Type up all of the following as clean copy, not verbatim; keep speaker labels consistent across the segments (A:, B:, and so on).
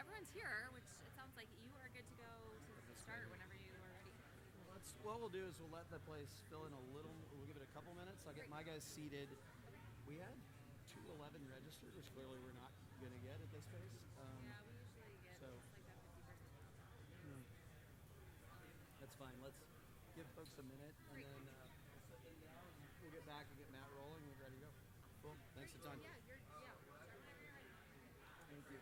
A: everyone's here, which it sounds like you are good to go to start whenever you are ready.
B: What we'll do is we'll let the place fill in a little. We'll give it a couple minutes. I'll get my guys seated. We had 211 registered, which clearly we're not going to get at this pace.
A: Yeah, we usually get
B: so-
A: like that 50%.
B: That's fine. Let's give folks a minute, and
A: Great.
B: then we'll get back and get Matt rolling. We're ready to go. Cool. Thanks a ton.
A: Yeah, start whenever you're ready.
B: Thank you.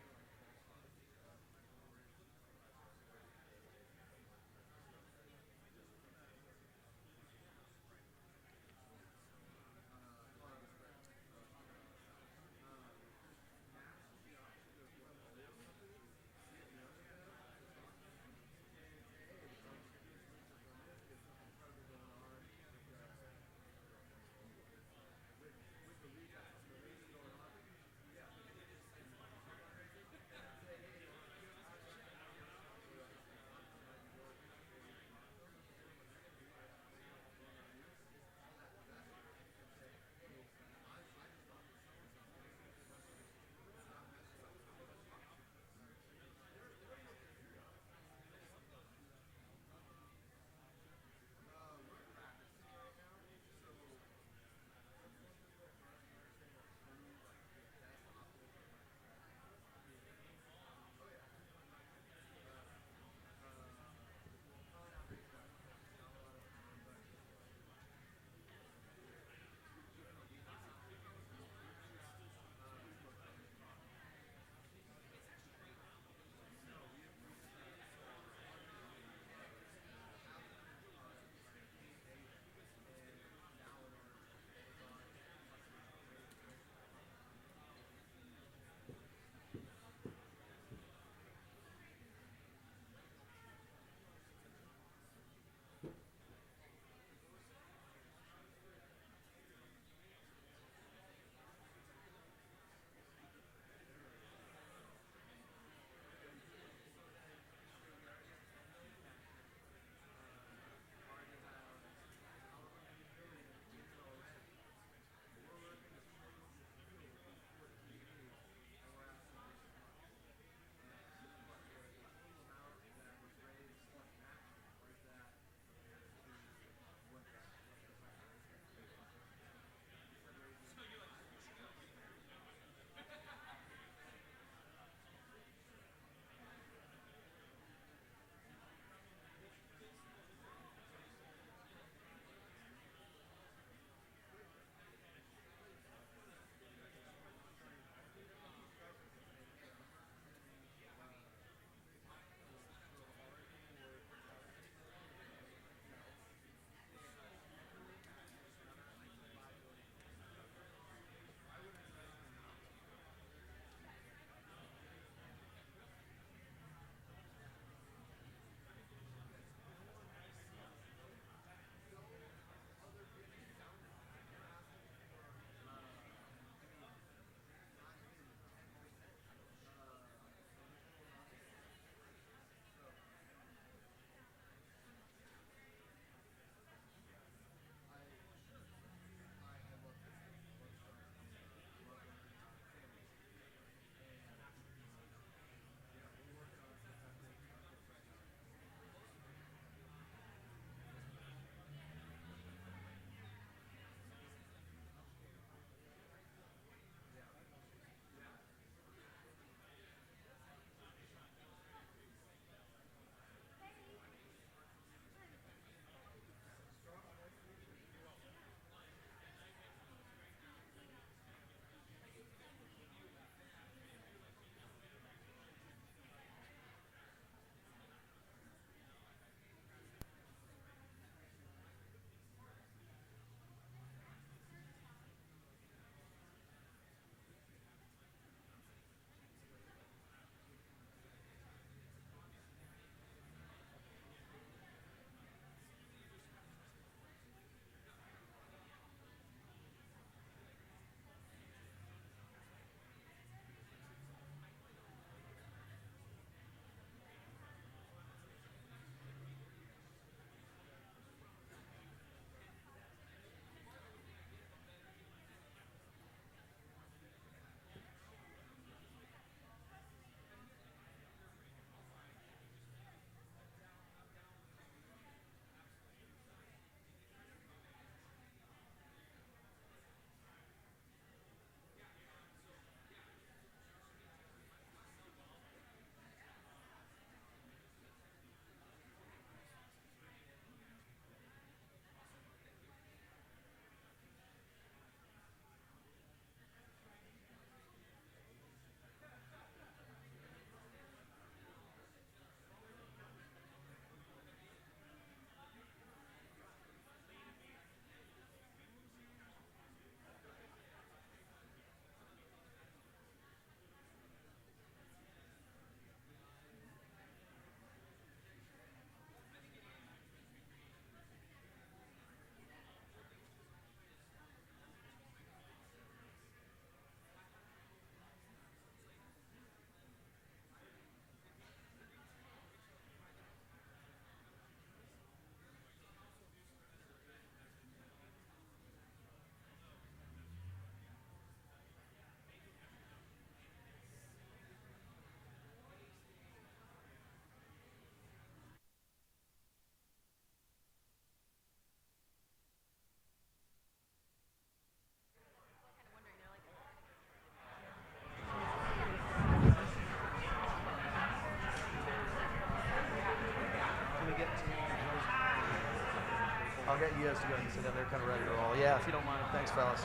B: I'll get you guys to go ahead and sit down. They're kind of ready to roll. Yeah, if you don't mind. Thanks, fellas.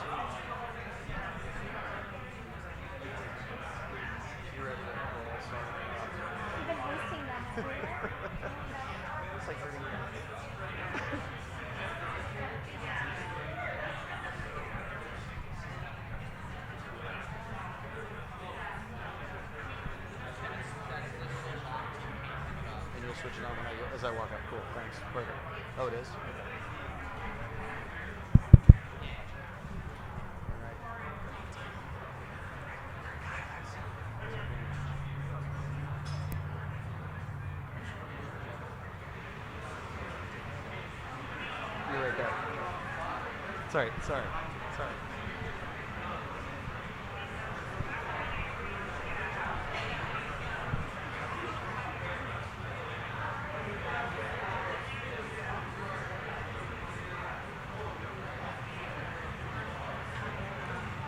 B: You're ready to roll, so.
C: You've been hosting them everywhere.
B: It's like hurting me. And you'll switch it on as I walk up. Cool, thanks. Perfect. Oh, it is? You're right there. Sorry.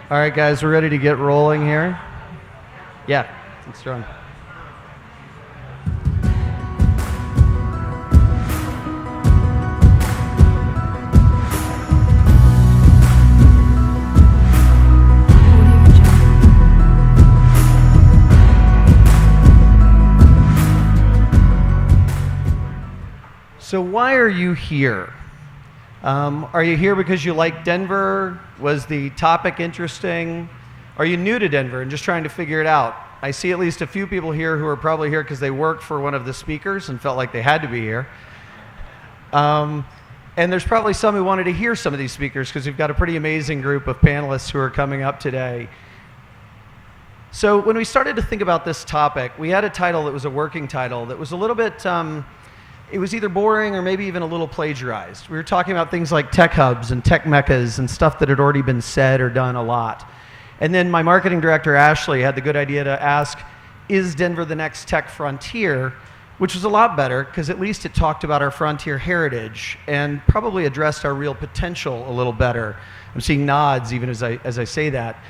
B: All right, guys, we're ready to get rolling here. Yeah, it's strong. So why are you here? Are you here because you like Denver? Was the topic interesting? Are you new to Denver and just trying to figure it out? I see at least a few people here who are probably here because they worked for one of the speakers and felt like they had to be here. And there's probably some who wanted to hear some of these speakers because we've got a pretty amazing group of panelists who are coming up today. So when we started to think about this topic, we had a title that was a working title that was a little bit it was either boring or maybe even a little plagiarized. We were talking about things like tech hubs and tech meccas and stuff that had already been said or done a lot. And then my marketing director, Ashley, had the good idea to ask, is Denver the next tech frontier? Which was a lot better because at least it talked about our frontier heritage and probably addressed our real potential a little better. I'm seeing nods even as I say that.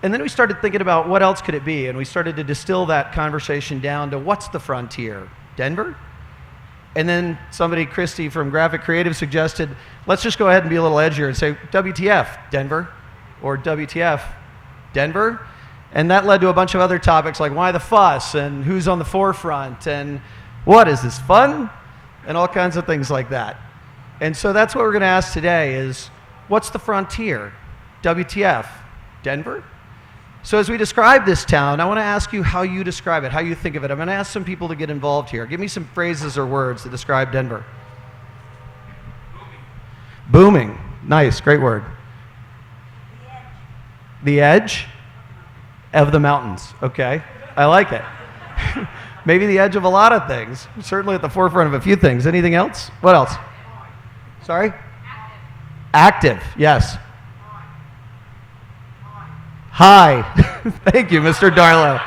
B: And then we started thinking about what else could it be, and we started to distill that conversation down to what's the frontier? Denver? And then somebody, Christy from Graphic Creative, suggested, let's just go ahead and be a little edgier and say, WTF, Denver? Or WTF, Denver? And that led to a bunch of other topics like why the fuss and who's on the forefront and what is this, fun? And all kinds of things like that. And so that's what we're going to ask today is, what's the frontier? WTF, Denver? So as we describe this town, I want to ask you how you describe it, how you think of it. I'm going to ask some people to get involved here. Give me some phrases or words that describe Denver. Booming. Booming. Nice, great word. The edge of the mountains. Okay, I like it. Maybe the edge of a lot of things. Certainly at the forefront of a few things. Anything else? What else? Sorry? Active, yes. High. Thank you, Mr. Darlow.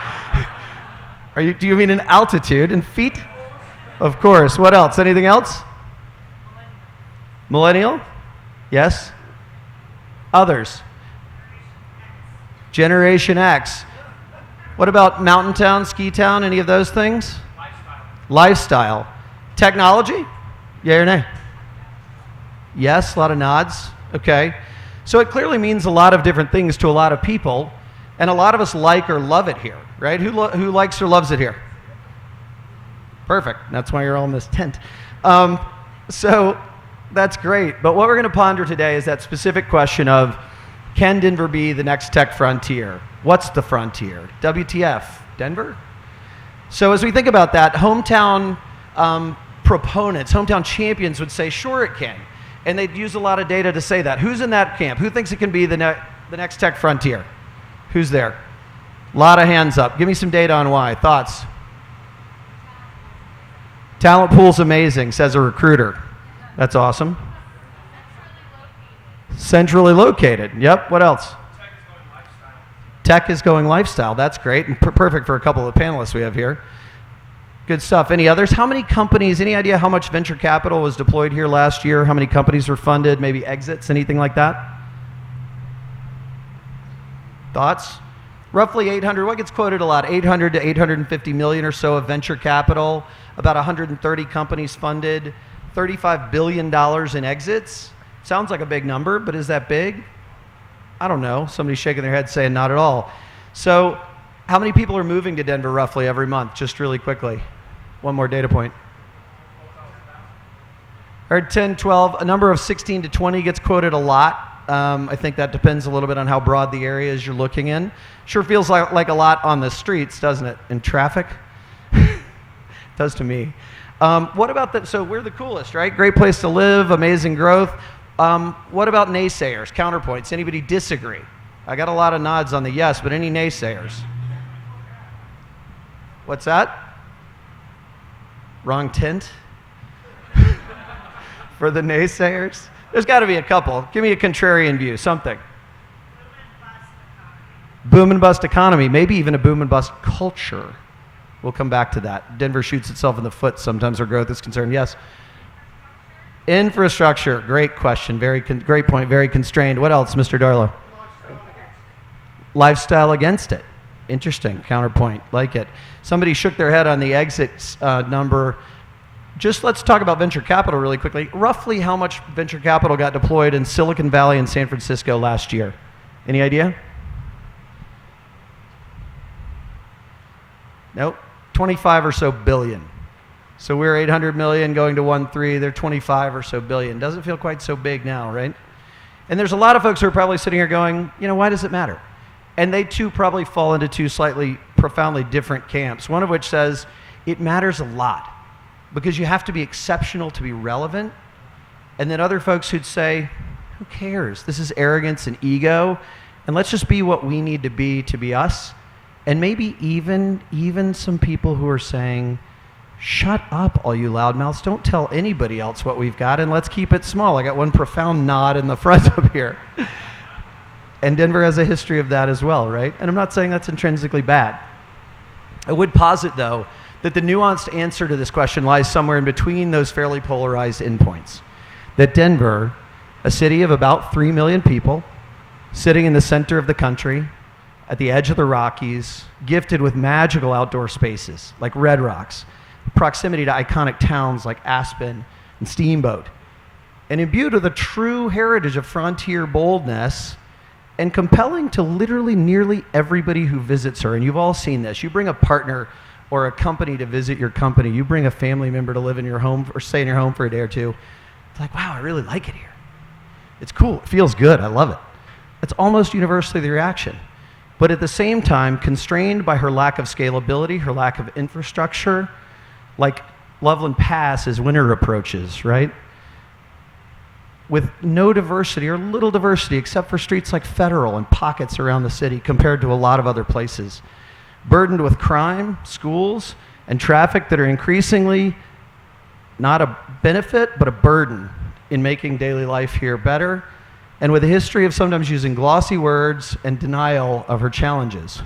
B: Do you mean in altitude, in feet? Of course. What else? Anything else? Millennial? Yes. Others? Generation X. What about mountain town, ski town, any of those things? Lifestyle. Technology? Yay or nay? Yes, a lot of nods. Okay. So it clearly means a lot of different things to a lot of people, and a lot of us like or love it here, right? Who likes or loves it here? Perfect. That's why you're all in this tent. So that's great. But what we're going to ponder today is that specific question of, can Denver be the next tech frontier? What's the frontier? WTF, Denver? So as we think about that, hometown proponents, hometown champions would say, sure it can. And they'd use a lot of data to say that. Who's in that camp? Who thinks it can be the next tech frontier? Who's there? A lot of hands up. Give me some data on why. Thoughts? Talent pool's amazing, says a recruiter. That's awesome. Centrally located. Yep. What else? Tech is going lifestyle. That's great and perfect for a couple of the panelists we have here. Good stuff. Any others? How many companies, any idea how much venture capital was deployed here last year? How many companies were funded? Maybe exits, anything like that? Thoughts? Roughly 800, what gets quoted a lot? 800 to 850 million or so of venture capital, about 130 companies funded, $35 billion in exits. Sounds like a big number, but is that big? I don't know. Somebody's shaking their head saying not at all. So how many people are moving to Denver roughly every month? Just really quickly. One more data point. Heard 10, 12. A number of 16 to 20 gets quoted a lot. I think that depends a little bit on how broad the area is you're looking in. Sure feels like a lot on the streets, doesn't it? In traffic? Does to me. What about that? So we're the coolest, right? Great place to live, amazing growth. What about naysayers, counterpoints? Anybody disagree? I got a lot of nods on the yes, but any naysayers? What's that? Wrong tint? For the naysayers? There's got to be a couple. Give me a contrarian view, something. Boom and bust economy, maybe even a boom and bust culture. We'll come back to that. Denver shoots itself in the foot sometimes where growth is concerned. Yes. Infrastructure, great question, great point, very constrained. What else, Mr. Darlow? Lifestyle against it. Interesting, counterpoint, like it. Somebody shook their head on the exits number. Just let's talk about venture capital really quickly. Roughly how much venture capital got deployed in Silicon Valley and San Francisco last year? Any idea? Nope, 25 or so billion. So we're 800 million going to 1.3, they're 25 or so billion. Doesn't feel quite so big now, right? And there's a lot of folks who are probably sitting here going, you know, why does it matter? And they too probably fall into two slightly profoundly different camps, one of which says it matters a lot because you have to be exceptional to be relevant. And then other folks who'd say, who cares? This is arrogance and ego, and let's just be what we need to be us. And maybe even some people who are saying, shut up, all you loudmouths. Don't tell anybody else what we've got, and let's keep it small. I got one profound nod in the front up here. And Denver has a history of that as well, right? And I'm not saying that's intrinsically bad. I would posit, though, that the nuanced answer to this question lies somewhere in between those fairly polarized endpoints. That Denver, a city of about 3 million people, sitting in the center of the country, at the edge of the Rockies, gifted with magical outdoor spaces like Red Rocks, proximity to iconic towns like Aspen and Steamboat, and imbued with a true heritage of frontier boldness and compelling to literally nearly everybody who visits her. And you've all seen this. You bring a partner or a company to visit your company. You bring a family member to live in your home or stay in your home for a day or two. It's like, wow, I really like it here. It's cool. It feels good. I love it. It's almost universally the reaction. But at the same time, constrained by her lack of scalability, her lack of infrastructure, like Loveland Pass as winter approaches, right? With no diversity or little diversity except for streets like Federal and pockets around the city compared to a lot of other places. Burdened with crime, schools, and traffic that are increasingly not a benefit, but a burden in making daily life here better, and with a history of sometimes using glossy words and denial of her challenges.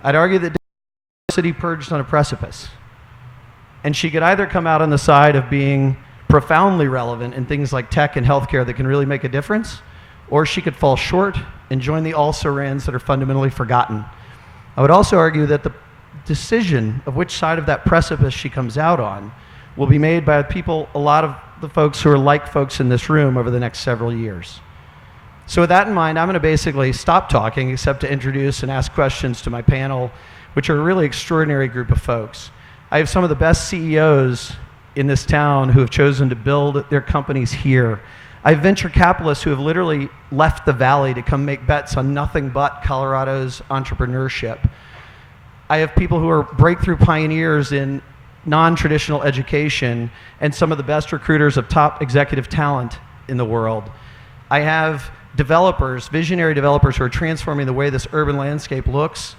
B: I'd argue that the city purged on a precipice. And she could either come out on the side of being profoundly relevant in things like tech and healthcare that can really make a difference, or she could fall short and join the also-rans that are fundamentally forgotten. I would also argue that the decision of which side of that precipice she comes out on will be made by people, a lot of the folks who are like folks in this room over the next several years. So with that in mind, I'm going to basically stop talking except to introduce and ask questions to my panel, which are a really extraordinary group of folks. I have some of the best CEOs in this town who have chosen to build their companies here. I have venture capitalists who have literally left the valley to come make bets on nothing but Colorado's entrepreneurship. I have people who are breakthrough pioneers in non-traditional education and some of the best recruiters of top executive talent in the world. I have developers, visionary developers who are transforming the way this urban landscape looks,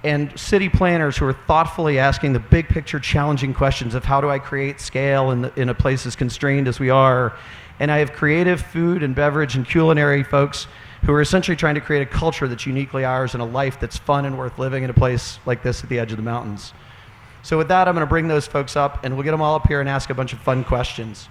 B: and city planners who are thoughtfully asking the big picture challenging questions of how do I create scale in a place as constrained as we are. And I have creative food and beverage and culinary folks who are essentially trying to create a culture that's uniquely ours and a life that's fun and worth living in a place like this at the edge of the mountains. So with that, I'm going to bring those folks up and we'll get them all up here and ask a bunch of fun questions.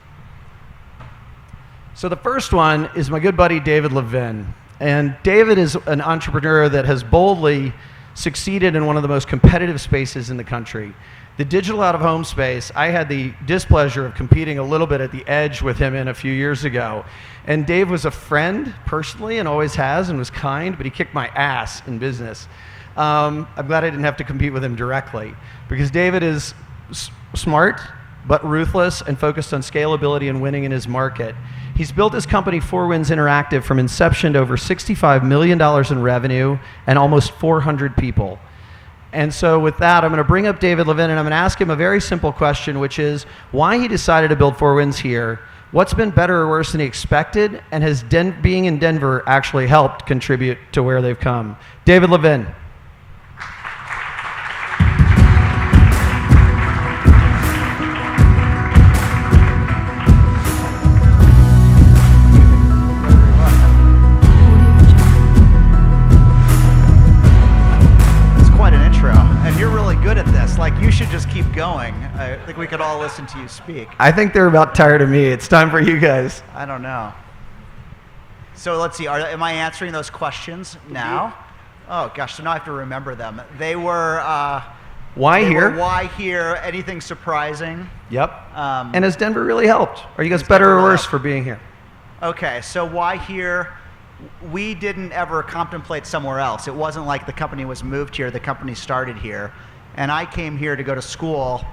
B: So the first one is my good buddy David Levin. And David is an entrepreneur that has boldly succeeded in one of the most competitive spaces in the country. The digital out-of-home space, I had the displeasure of competing a little bit at the edge with him in a few years ago. And Dave was a friend personally and always has and was kind, but he kicked my ass in business. I'm glad I didn't have to compete with him directly because David is smart, but ruthless and focused on scalability and winning in his market. He's built his company, Four Winds Interactive, from inception to over $65 million in revenue and almost 400 people. And so with that, I'm going to bring up David Levin, and I'm going to ask him a very simple question, which is why he decided to build Four Winds here, what's been better or worse than he expected, and has being in Denver actually helped contribute to where they've come. David Levin.
D: You should just keep going. I think we could all listen to you speak.
B: I think they're about tired of me. It's time for you guys.
D: I don't know. So let's see. Am I answering those questions now? Oh gosh. So now I have to remember them. They were.
B: Why here?
D: Why here? Anything surprising?
B: Yep. And has Denver really helped? Are you guys better or worse for being here?
D: Okay. So why here? We didn't ever contemplate somewhere else. It wasn't like the company was moved here. The company started here. And I came here to go to school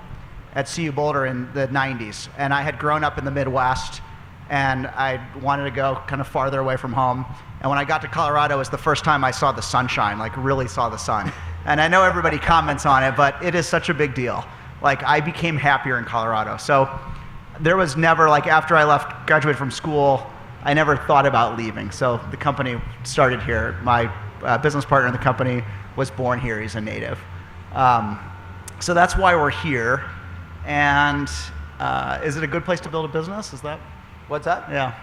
D: at CU Boulder in the 90s. And I had grown up in the Midwest, and I wanted to go kind of farther away from home. And when I got to Colorado, it was the first time I saw the sunshine, like really saw the sun. And I know everybody comments on it, but it is such a big deal. Like, I became happier in Colorado. So there was never, like, after I graduated from school, I never thought about leaving. So the company started here. My business partner in the company was born here. He's a native. So that's why we're here. And is it a good place to build a business? Is that?
B: What's that?
D: Yeah.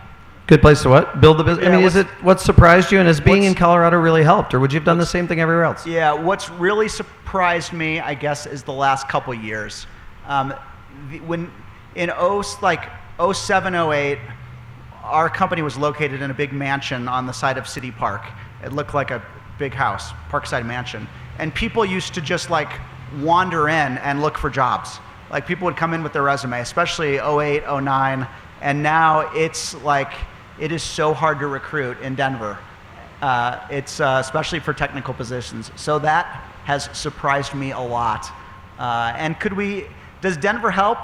B: Good place to what? Build the business?
D: Yeah,
B: I mean, is it what surprised you? And has being in Colorado really helped? Or would you have done the same thing everywhere else?
D: Yeah, what's really surprised me, I guess, is the last couple years. When in 07, 08, our company was located in a big mansion on the side of City Park. It looked like a big house, Parkside Mansion. And people used to just like wander in and look for jobs. Like people would come in with their resume, especially 08, 09. And now it's like, it is so hard to recruit in Denver. It's especially for technical positions. So that has surprised me a lot. And does Denver help?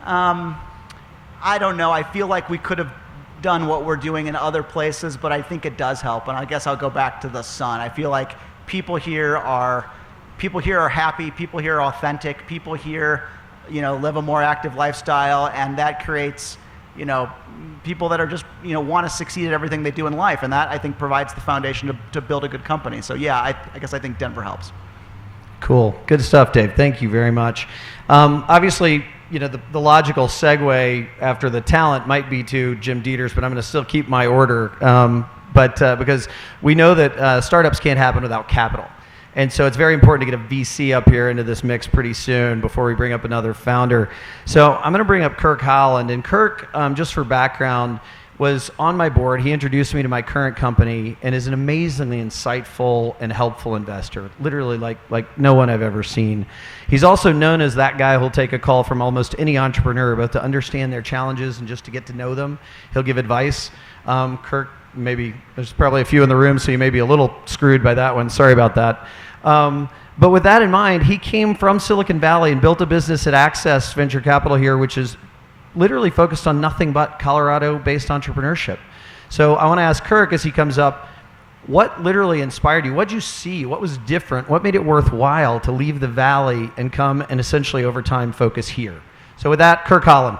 D: I don't know. I feel like we could have done what we're doing in other places, but I think it does help. And I guess I'll go back to the sun. I feel like people here are happy, people here are authentic, people here, live a more active lifestyle, and that creates, people that are just, want to succeed at everything they do in life, and that I think provides the foundation to build a good company. So yeah, I guess I think Denver helps.
B: Cool, good stuff, Dave. Thank you very much. Obviously, the logical segue after the talent might be to Jim Dieters, but I'm going to still keep my order. But because we know that startups can't happen without capital. And so it's very important to get a VC up here into this mix pretty soon before we bring up another founder. So I'm going to bring up Kirk Holland. And Kirk, just for background, was on my board. He introduced me to my current company and is an amazingly insightful and helpful investor, literally like no one I've ever seen. He's also known as that guy who'll take a call from almost any entrepreneur, both to understand their challenges and just to get to know them. He'll give advice. Kirk, maybe there's probably a few in the room, so you may be a little screwed by that one. Sorry about that. But with that in mind, he came from Silicon Valley and built a business at Access Venture Capital here, which is literally focused on nothing but Colorado-based entrepreneurship. So I want to ask Kirk as he comes up, what literally inspired you? What did you see? What was different? What made it worthwhile to leave the Valley and come and essentially over time focus here? So with that, Kirk Holland.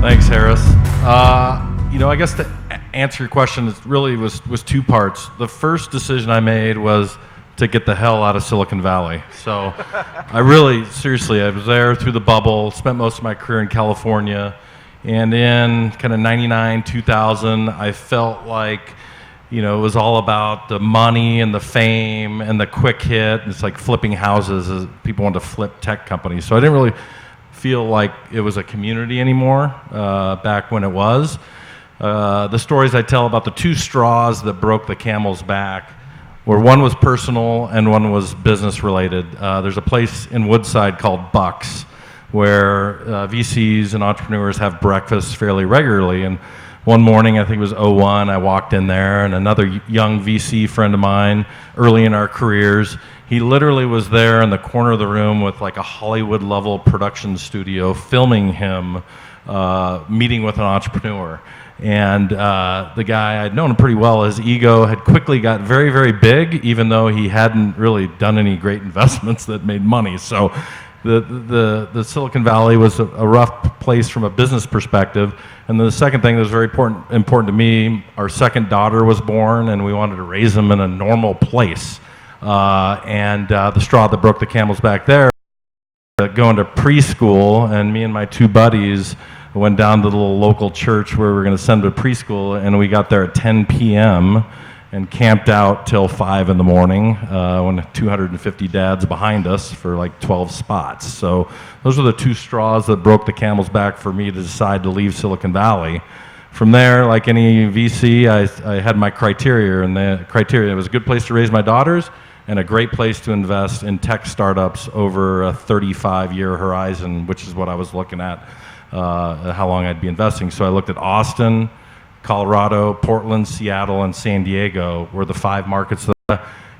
E: Thanks, Harris. I guess to answer your question, it really was two parts. The first decision I made was to get the hell out of Silicon Valley. So I was there through the bubble, spent most of my career in California, and in kind of 99, 2000, I felt like you know, it was all about the money and the fame and the quick hit. It's like flipping houses as people wanted to flip tech companies. So I didn't really feel like it was a community anymore back when it was. The stories I tell about the two straws that broke the camel's back, where one was personal and one was business related. There's a place in Woodside called Bucks where VCs and entrepreneurs have breakfast fairly regularly. And one morning, I think it was '01, I walked in there, and another young VC friend of mine, early in our careers, he literally was there in the corner of the room with like a Hollywood level production studio filming him meeting with an entrepreneur. And the guy, I'd known him pretty well, his ego had quickly got very, very big, even though he hadn't really done any great investments that made money. So the Silicon Valley was a rough place from a business perspective. And then the second thing that was very important to me, our second daughter was born, and we wanted to raise them in a normal place. The straw that broke the camel's back there, going to preschool, and me and my two buddies went down to the little local church where we were going to send them to preschool, and we got there at 10 p.m. and camped out till 5 in the morning when 250 dads behind us for like 12 spots. So those were the two straws that broke the camel's back for me to decide to leave Silicon Valley. From there, like any VC, I had my criteria, and the criteria, it was a good place to raise my daughters and a great place to invest in tech startups over a 35-year horizon, which is what I was looking at, how long I'd be investing. So I looked at Austin, Colorado, Portland, Seattle, and San Diego were the 5 markets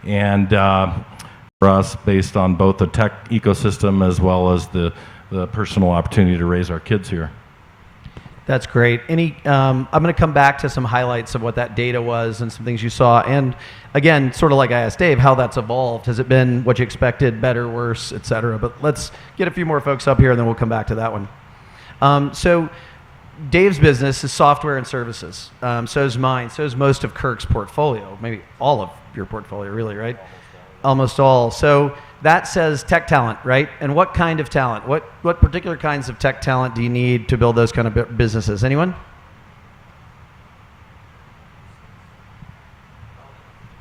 E: and for us, based on both the tech ecosystem as well as the personal opportunity to raise our kids here.
B: That's great. I'm going to come back to some highlights of what that data was and some things you saw. And again, sort of like I asked Dave, how that's evolved. Has it been what you expected, better, worse, et cetera? But let's get a few more folks up here, and then we'll come back to that one. So Dave's business is software and services. So is mine. So is most of Kirk's portfolio. Maybe all of your portfolio, really, right? Almost all. So that says tech talent, right? And what kind of talent? What particular kinds of tech talent do you need to build those kind of businesses? Anyone?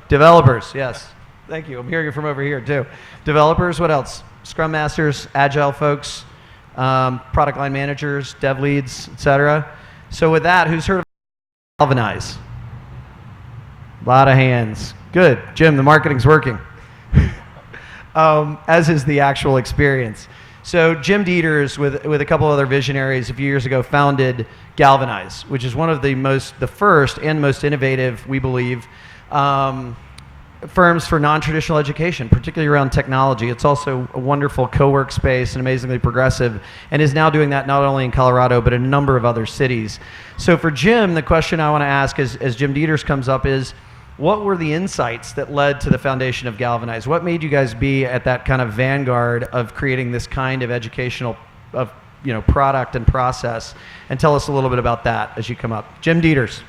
B: Developers, yes. Thank you. I'm hearing it from over here, too. Developers, what else? Scrum Masters, Agile folks, product line managers, dev leads, etc. So with that, who's heard of Galvanize? A lot of hands. Good. Jim, the marketing's working. As is the actual experience. So Jim Dieters, with a couple other visionaries a few years ago, founded Galvanize, which is one of the first and most innovative, we believe, firms for non-traditional education, particularly around technology. It's also a wonderful co-work space and amazingly progressive, and is now doing that not only in Colorado, but in a number of other cities. So for Jim, the question I want to ask as Jim Dieters comes up is, what were the insights that led to the foundation of Galvanize? What made you guys be at that kind of vanguard of creating this kind of educational product and process? And tell us a little bit about that as you come up. Jim Dieters.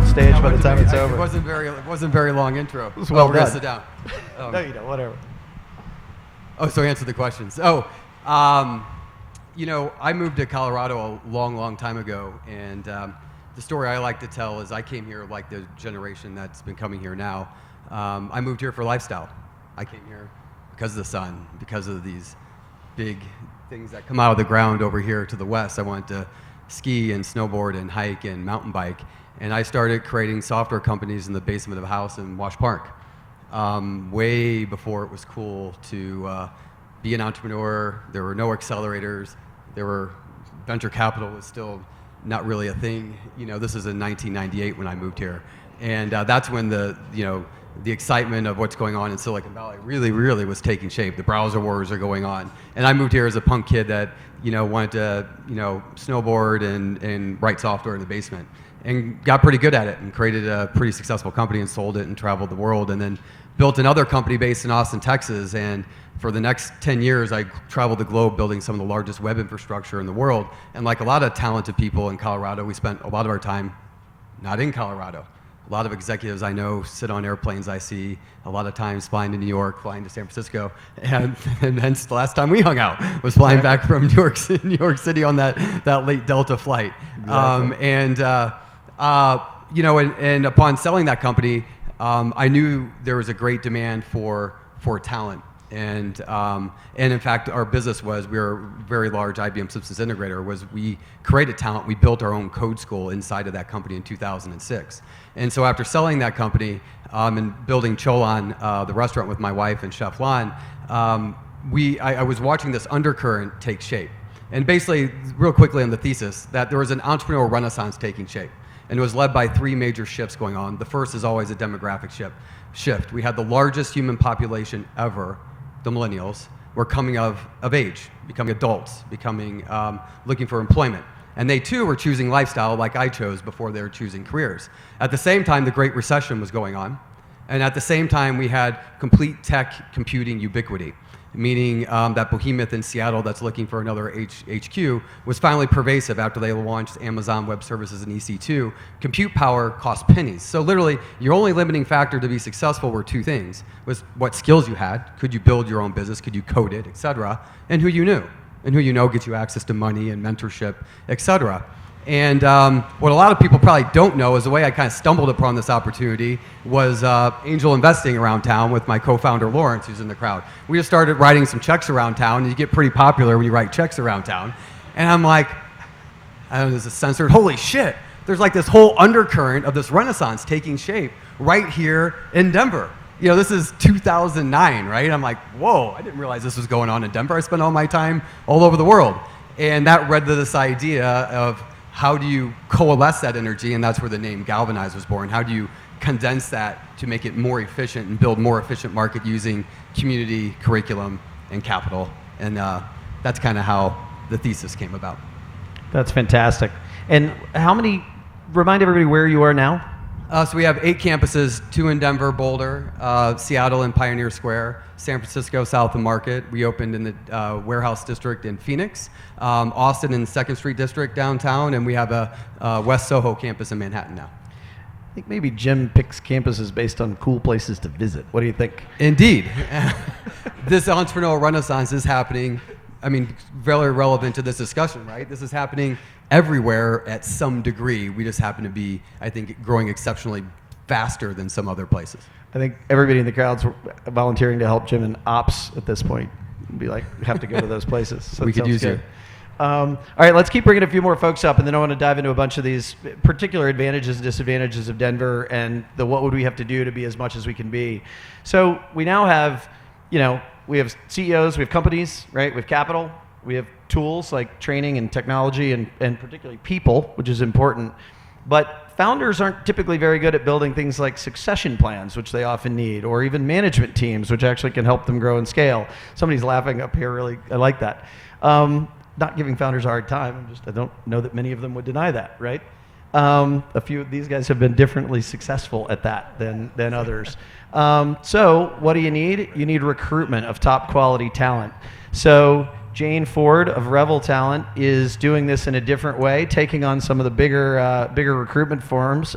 B: Stage by the time it's over.
F: It wasn't very long intro.
B: It was well
F: we're
B: done.
F: gonna sit down.
B: No, you don't. Whatever.
F: Oh, so answer the questions. I moved to Colorado a long time ago, and the story I like to tell is I came here like the generation that's been coming here now. I moved here for lifestyle. I came here because of the sun, because of these big things that come out of the ground over here to the west. I wanted to ski and snowboard and hike and mountain bike. And I started creating software companies in the basement of a house in Wash Park, way before it was cool to be an entrepreneur. There were no accelerators. Venture capital was still not really a thing. This is in 1998 when I moved here. And that's when the excitement of what's going on in Silicon Valley really was taking shape. The browser wars are going on. And I moved here as a punk kid that, wanted to, snowboard and write software in the basement. And got pretty good at it and created a pretty successful company and sold it and traveled the world, and then built another company based in Austin, Texas. And for the next 10 years, I traveled the globe building some of the largest web infrastructure in the world. And like a lot of talented people in Colorado, we spent a lot of our time not in Colorado. A lot of executives I know sit on airplanes I see a lot of times flying to New York, flying to San Francisco, and hence the last time we hung out was flying back from New York City on that late Delta flight.
B: Exactly.
F: And upon selling that company, I knew there was a great demand for talent. And in fact, our business was, we were a very large IBM systems integrator, was we created talent. We built our own code school inside of that company in 2006. And so after selling that company and building Cholan, the restaurant with my wife and Chef Lon, I was watching this undercurrent take shape. And basically, real quickly on the thesis, that there was an entrepreneurial renaissance taking shape. And it was led by three major shifts going on. The first is always a demographic shift. We had the largest human population ever, the millennials, were coming of age, becoming adults, looking for employment. And they too were choosing lifestyle like I chose before they were choosing careers. At the same time, the Great Recession was going on. And at the same time, we had complete tech computing ubiquity, meaning that behemoth in Seattle that's looking for another HQ was finally pervasive after they launched Amazon Web Services and EC2. Compute power cost pennies. So literally, your only limiting factor to be successful were two things: was what skills you had, could you build your own business, could you code it, et cetera, and who you knew. And who you know gets you access to money and mentorship, et cetera. And what a lot of people probably don't know is the way I kind of stumbled upon this opportunity was angel investing around town with my co-founder Lawrence, who's in the crowd. We just started writing some checks around town, and you get pretty popular when you write checks around town. And I'm like, I don't know, this is censored. Holy shit! There's like this whole undercurrent of this renaissance taking shape right here in Denver. You know, this is 2009, right? I'm like, whoa, I didn't realize this was going on in Denver. I spent all my time all over the world. And that led to this idea of how do you coalesce that energy, and that's where the name Galvanize was born. How do you condense that to make it more efficient and build more efficient market using community, curriculum, and capital? And that's kind of how the thesis came about.
B: That's fantastic. And remind everybody where you are now?
F: So we have 8 campuses, 2 in Denver, Boulder, Seattle and Pioneer Square, San Francisco, South of Market. We opened in the Warehouse District in Phoenix, Austin in the 2nd Street District downtown, and we have a West Soho campus in Manhattan now.
B: I think maybe Jim picks campuses based on cool places to visit. What do you think?
F: Indeed. This entrepreneurial renaissance is happening, I mean, very relevant to this discussion, right? This is happening everywhere at some degree. We just happen to be, I think, growing exceptionally faster than some other places.
B: I think everybody in the crowd's volunteering to help Jim in ops at this point. Be like, we have to go to those places. So
F: we could use you.
B: All right, let's keep bringing a few more folks up, and then I want to dive into a bunch of these particular advantages and disadvantages of Denver and what would we have to do to be as much as we can be. So we now have, we have CEOs, we have companies, right? We have capital, we have tools like training and technology and particularly people, which is important. But founders aren't typically very good at building things like succession plans, which they often need, or even management teams, which actually can help them grow and scale. Somebody's laughing up here, really, I like that. Not giving founders a hard time, I don't know that many of them would deny that, right? A few of these guys have been differently successful at that than others. So what do you need? You need recruitment of top quality talent. So Jane Ford of Revel Talent is doing this in a different way, taking on some of the bigger recruitment firms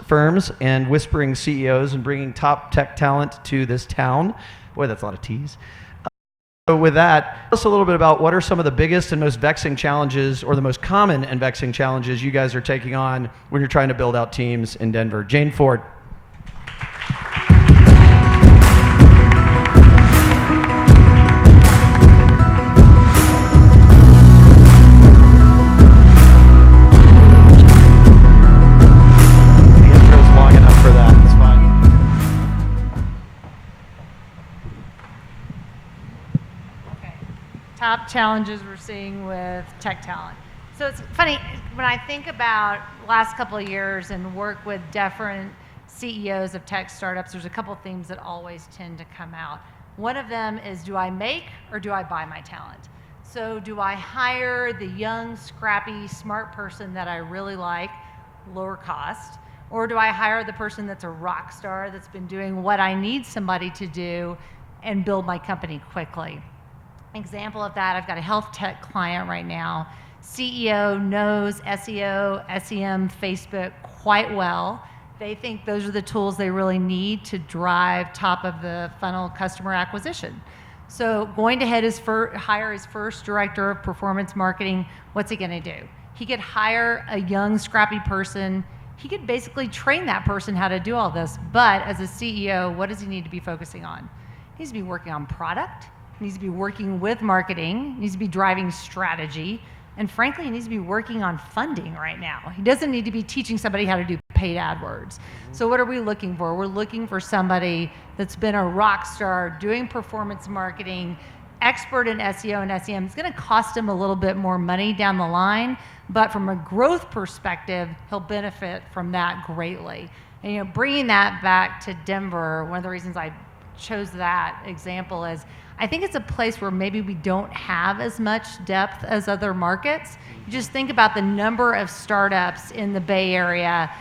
B: and whispering CEOs and bringing top tech talent to this town. Boy, that's a lot of T's. So with that, tell us a little bit about what are some of the biggest and most vexing challenges, or the most common and vexing challenges you guys are taking on when you're trying to build out teams in Denver. Jane Ford.
G: Top challenges we're seeing with tech talent. So it's funny, when I think about the last couple of years and work with different CEOs of tech startups, there's a couple of themes that always tend to come out. One of them is, do I make or do I buy my talent? So do I hire the young, scrappy, smart person that I really like, lower cost, or do I hire the person that's a rock star that's been doing what I need somebody to do and build my company quickly? Example of that, I've got a health tech client right now CEO knows SEO, SEM, Facebook quite well. They think those are the tools they really need to drive top of the funnel customer acquisition. So going to hire his first director of performance marketing, what's he going to do? He could hire a young, scrappy person. He could basically train that person how to do all this. But as a CEO, what does he need to be focusing on? He needs to be working on product. He needs to be working with marketing. He needs to be driving strategy. And frankly, he needs to be working on funding right now. He doesn't need to be teaching somebody how to do paid AdWords. So what are we looking for? We're looking for somebody that's been a rock star doing performance marketing, expert in SEO and SEM. It's going to cost him a little bit more money down the line, but from a growth perspective, he'll benefit from that greatly. And bringing that back to Denver, one of the reasons I chose that example is I think it's a place where maybe we don't have as much depth as other markets. You just think about the number of startups in the Bay Area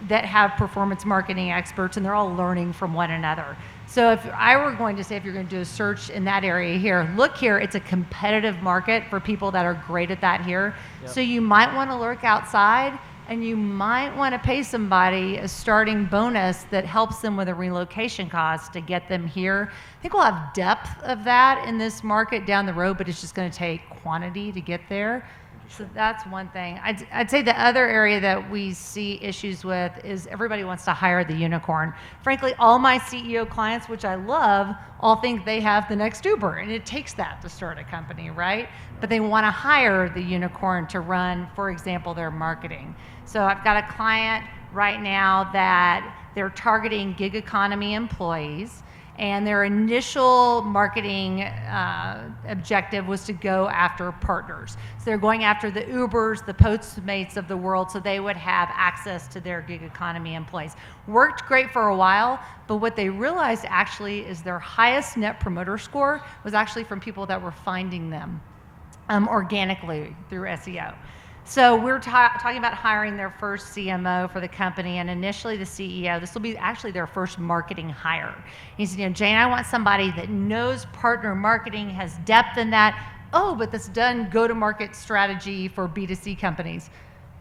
G: that have performance marketing experts, and they're all learning from one another. So if I were going to say, if you're going to do a search in that area here, look here, it's a competitive market for people that are great at that here. Yep. So you might want to lurk outside, and you might want to pay somebody a starting bonus that helps them with a relocation cost to get them here. I think we'll have depth of that in this market down the road, but it's just going to take quantity to get there. So that's one thing. I'd say the other area that we see issues with is everybody wants to hire the unicorn. Frankly, all my CEO clients, which I love, all think they have the next Uber, and it takes that to start a company, right? But they want to hire the unicorn to run, for example, their marketing. So I've got a client right now that they're targeting gig economy employees, and their initial marketing objective was to go after partners. So they're going after the Ubers, the Postmates of the world, so they would have access to their gig economy employees. Worked great for a while, but what they realized actually is their highest net promoter score was actually from people that were finding them organically through SEO. So we're talking about hiring their first CMO for the company, and initially the CEO, this will be actually their first marketing hire. He said, Jane, I want somebody that knows partner marketing, has depth in that. Oh, but that's done go-to-market strategy for B2C companies.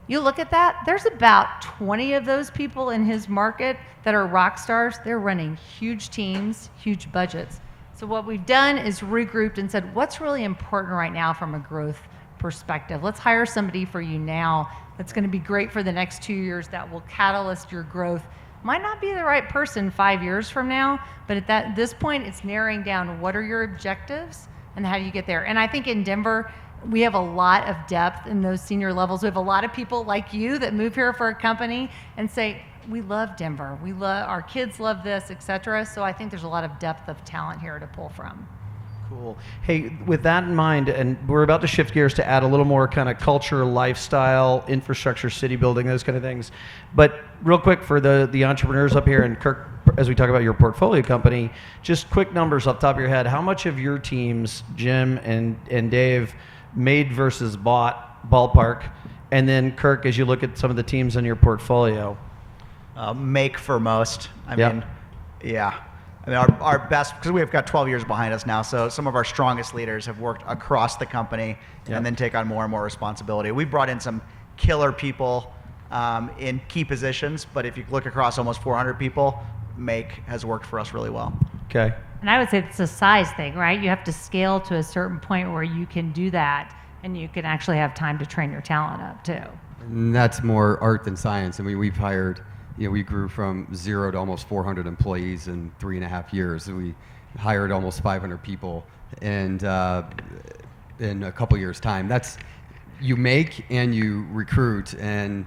G: You look at that, there's about 20 of those people in his market that are rock stars. They're running huge teams, huge budgets. So what we've done is regrouped and said, what's really important right now from a growth perspective? Let's hire somebody for you now that's going to be great for the next 2 years, that will catalyst your growth. Might not be the right person 5 years from now, but at this point, it's narrowing down what are your objectives and how do you get there. And I think in Denver, we have a lot of depth in those senior levels. We have a lot of people like you that move here for a company and say, we love Denver. Our kids love this, et cetera. So I think there's a lot of depth of talent here to pull from.
B: Cool. Hey, with that in mind, and we're about to shift gears to add a little more kind of culture, lifestyle, infrastructure, city building, those kind of things. But real quick for the entrepreneurs up here, and Kirk, as we talk about your portfolio company, just quick numbers off the top of your head. How much of your teams, Jim and Dave, made versus bought, ballpark? And then Kirk, as you look at some of the teams in your portfolio.
D: Make for most. I mean, our best, because we've got 12 years behind us now, so some of our strongest leaders have worked across the company and then take on more and more responsibility. We've brought in some killer people in key positions, but if you look across almost 400 people, Make has worked for us really well.
B: Okay.
G: And I would say it's a size thing, right? You have to scale to a certain point where you can do that, and you can actually have time to train your talent up too.
F: And that's more art than science. I mean, we've hired, we grew from 0 to almost 400 employees in 3.5 years. And we hired almost 500 people and in a couple years' time. That's, you make and you recruit, and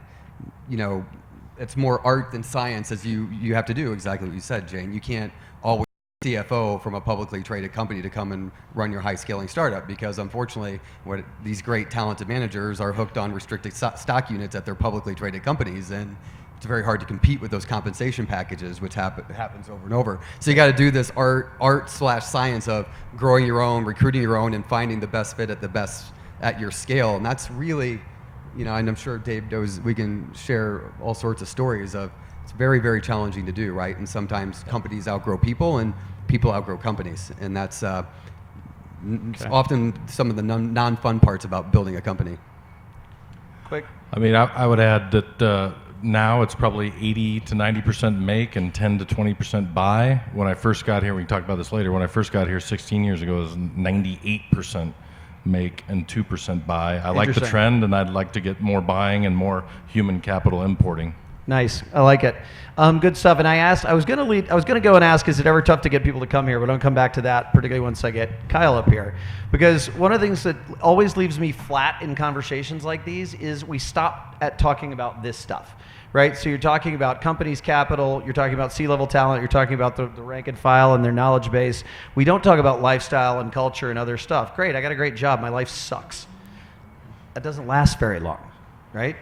F: it's more art than science, as you have to do exactly what you said, Jane. You can't always CFO from a publicly traded company to come and run your high scaling startup, because unfortunately these great talented managers are hooked on restricted stock units at their publicly traded companies, and it's very hard to compete with those compensation packages, which happens over and over. So you got to do this art/science of growing your own, recruiting your own, and finding the best fit at your scale. And that's really, and I'm sure Dave knows, we can share all sorts of stories of, it's very, very challenging to do, right? And sometimes companies outgrow people and people outgrow companies. And that's often some of the non-fun parts about building a company.
B: quick.
E: I mean, I would add that now it's probably 80 to 90% make and 10 to 20% buy. When I first got here, we can talk about this later. When I first got here 16 years ago, it was 98% make and 2% buy. I like the
B: Interesting.
E: trend, and I'd like to get more buying and more human capital importing.
B: Nice, I like it. Good stuff. And I was going to go and ask, is it ever tough to get people to come here? But I'll come back to that, particularly once I get Kyle up here, because one of the things that always leaves me flat in conversations like these is we stop at talking about this stuff, right? So you're talking about companies' capital, you're talking about C-level talent, you're talking about the rank and file and their knowledge base. We don't talk about lifestyle and culture and other stuff. Great, I got a great job. My life sucks. That doesn't last very long, right?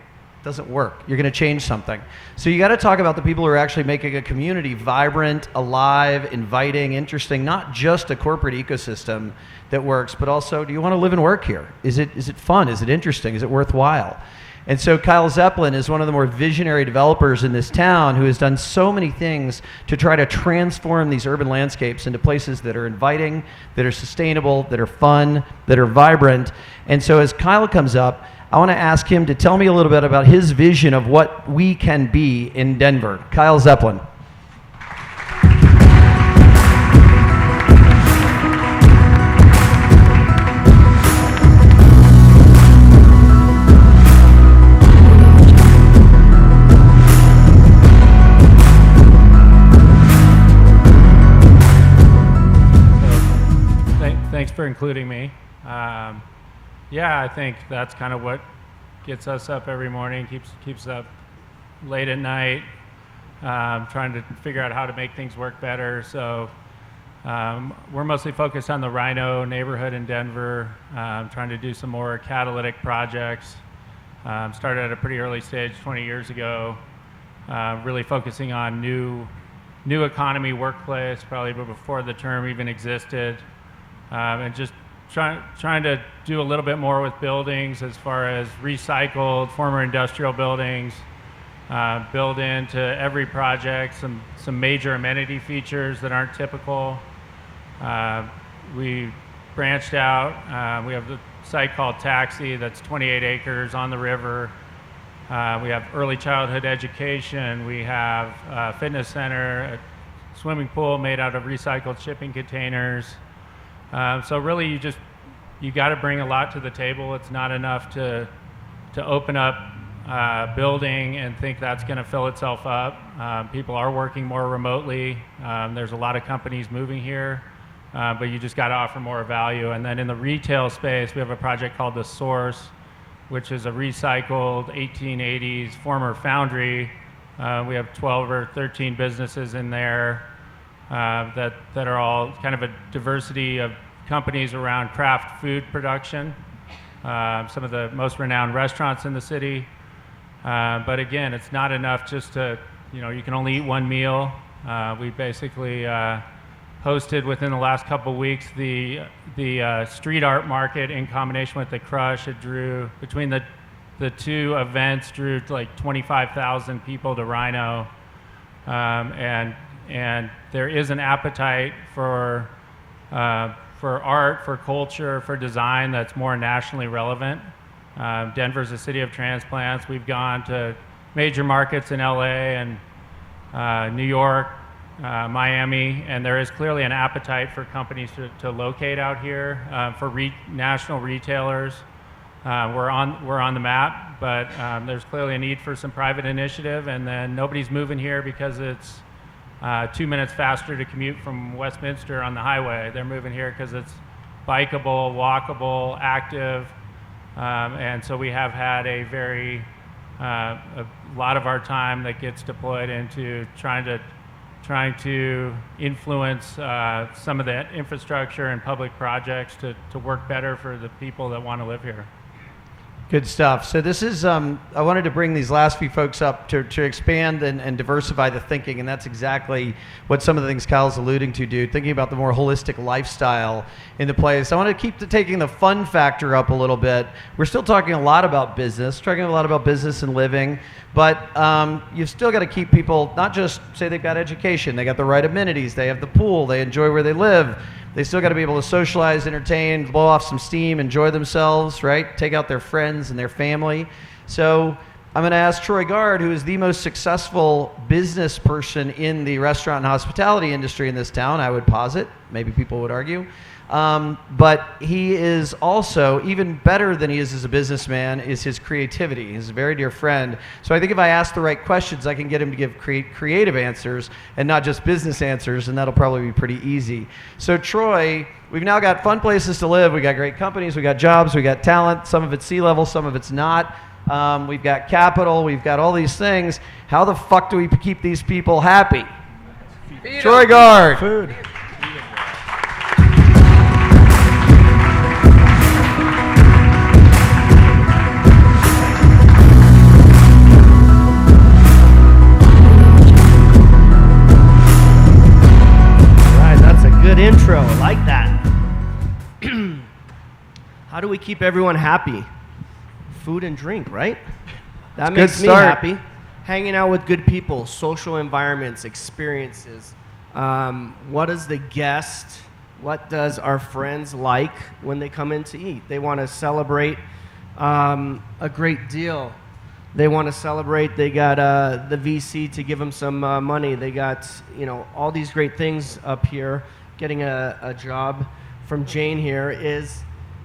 B: Doesn't work. You're going to change something. So you got to talk about the people who are actually making a community vibrant, alive, inviting, interesting, not just a corporate ecosystem that works, but also, do you want to live and work here? Is it fun? Is it interesting? Is it worthwhile? And so Kyle Zeppelin is one of the more visionary developers in this town who has done so many things to try to transform these urban landscapes into places that are inviting, that are sustainable, that are fun, that are vibrant. And so as Kyle comes up, I want to ask him to tell me a little bit about his vision of what we can be in Denver. Kyle Zeppelin.
H: Thanks for including me. Yeah, I think that's kind of what gets us up every morning, keeps up late at night, trying to figure out how to make things work better. So we're mostly focused on the Rhino neighborhood in Denver, trying to do some more catalytic projects. Started at a pretty early stage 20 years ago, really focusing on new economy workplace, probably before the term even existed, and just trying to do a little bit more with buildings as far as recycled former industrial buildings, build into every project some major amenity features that aren't typical. We branched out. We have the site called Taxi that's 28 acres on the river. We have early childhood education. We have a fitness center, a swimming pool made out of recycled shipping containers. So really, you got to bring a lot to the table. It's not enough to open up a building and think that's going to fill itself up. People are working more remotely. There's a lot of companies moving here, but you just got to offer more value. And then in the retail space, we have a project called The Source, which is a recycled 1880s former foundry. We have 12 or 13 businesses in there. That are all kind of a diversity of companies around craft food production, some of the most renowned restaurants in the city. But again, it's not enough just to, you can only eat one meal. We basically hosted within the last couple of weeks the street art market in combination with the Crush. It drew, between the two events, drew like 25,000 people to Rhino. And there is an appetite for art, for culture, for design that's more nationally relevant. Denver's a city of transplants. We've gone to major markets in LA and New York, Miami, and there is clearly an appetite for companies to locate out here, for national retailers. We're on the map, but there's clearly a need for some private initiative, and then nobody's moving here because it's 2 minutes faster to commute from Westminster on the highway. They're moving here because it's bikeable, walkable, active, and so we have had a lot of our time that gets deployed into trying to influence some of the infrastructure and public projects to work better for the people that want to live here.
B: Good stuff. So this is, I wanted to bring these last few folks up to expand and diversify the thinking, and that's exactly what some of the things Kyle's alluding to do, thinking about the more holistic lifestyle in the place. I want to keep taking the fun factor up a little bit. We're still talking a lot about business, talking a lot about business and living, but you've still got to keep people, not just say they've got education, they got the right amenities, they have the pool, they enjoy where they live. They still got to be able to socialize, entertain, blow off some steam, enjoy themselves, right? Take out their friends and their family. So I'm going to ask Troy Gard, who is the most successful business person in the restaurant and hospitality industry in this town, I would posit. Maybe people would argue. But he is also, even better than he is as a businessman, is his creativity. He's a very dear friend. So I think if I ask the right questions, I can get him to give creative answers and not just business answers, and that'll probably be pretty easy. So Troy, we've now got fun places to live. We got great companies. We got jobs. We got talent. Some of it's C-level. Some of it's not. We've got capital. We've got all these things. How the fuck do we keep these people happy? Troy Gard.
I: Food. Good intro, I like that. How do we keep everyone happy? Food and drink, right? That makes me happy. Hanging out with good people, social environments, experiences. What does the guest, what does our friends like when they come in to eat? They want to celebrate a great deal. They want to celebrate, they got the VC to give them some money. They got, all these great things up here. Getting a job from Jane here is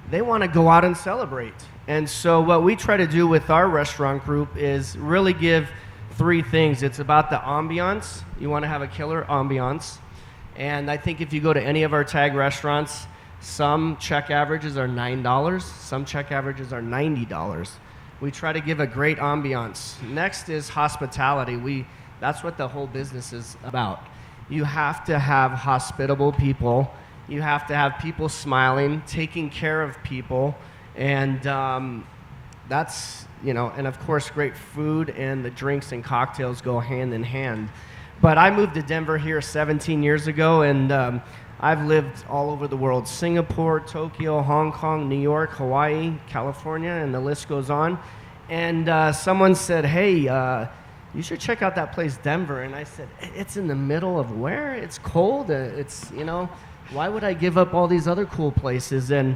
I: they want to go out and celebrate. And so what we try to do with our restaurant group is really give three things. It's about the ambiance. You want to have a killer ambiance. And I think if you go to any of our tag restaurants, some check averages are $9, some check averages are $90. We try to give a great ambiance. Next is hospitality. That's what the whole business is about. You have to have hospitable people. You have to have people smiling, taking care of people. And that's, and of course, great food and the drinks and cocktails go hand in hand. But I moved to Denver here 17 years ago, and I've lived all over the world. Singapore, Tokyo, Hong Kong, New York, Hawaii, California, and the list goes on. And someone said, hey, you should check out that place, Denver. And I said, it's in the middle of where? It's cold. Why would I give up all these other cool places? And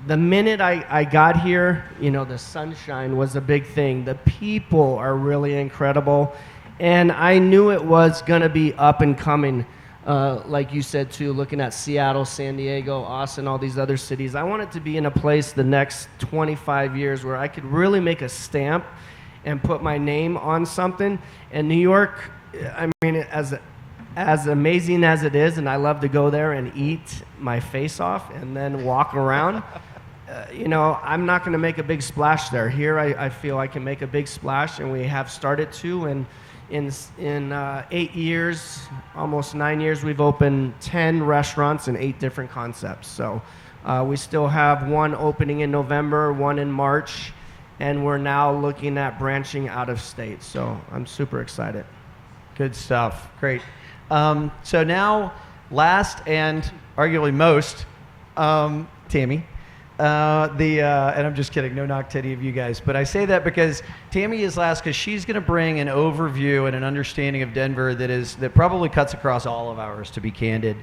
I: the minute I got here, the sunshine was a big thing. The people are really incredible. And I knew it was going to be up and coming, like you said, too, looking at Seattle, San Diego, Austin, all these other cities. I wanted to be in a place the next 25 years where I could really make a stamp and put my name on something. And New York, I mean, as amazing as it is, and I love to go there and eat my face off and then walk around, I'm not going to make a big splash there. Here, I feel I can make a big splash, and we have started to. And in 8 years, almost 9 years, we've opened 10 restaurants and 8 different concepts. So we still have one opening in November, one in March, and we're now looking at branching out of state. So I'm super excited.
B: Good stuff. Great. So now, last and arguably most, Tammy. And I'm just kidding, no knock to any of you guys. But I say that because Tammy is last because she's going to bring an overview and an understanding of Denver that probably cuts across all of ours, to be candid.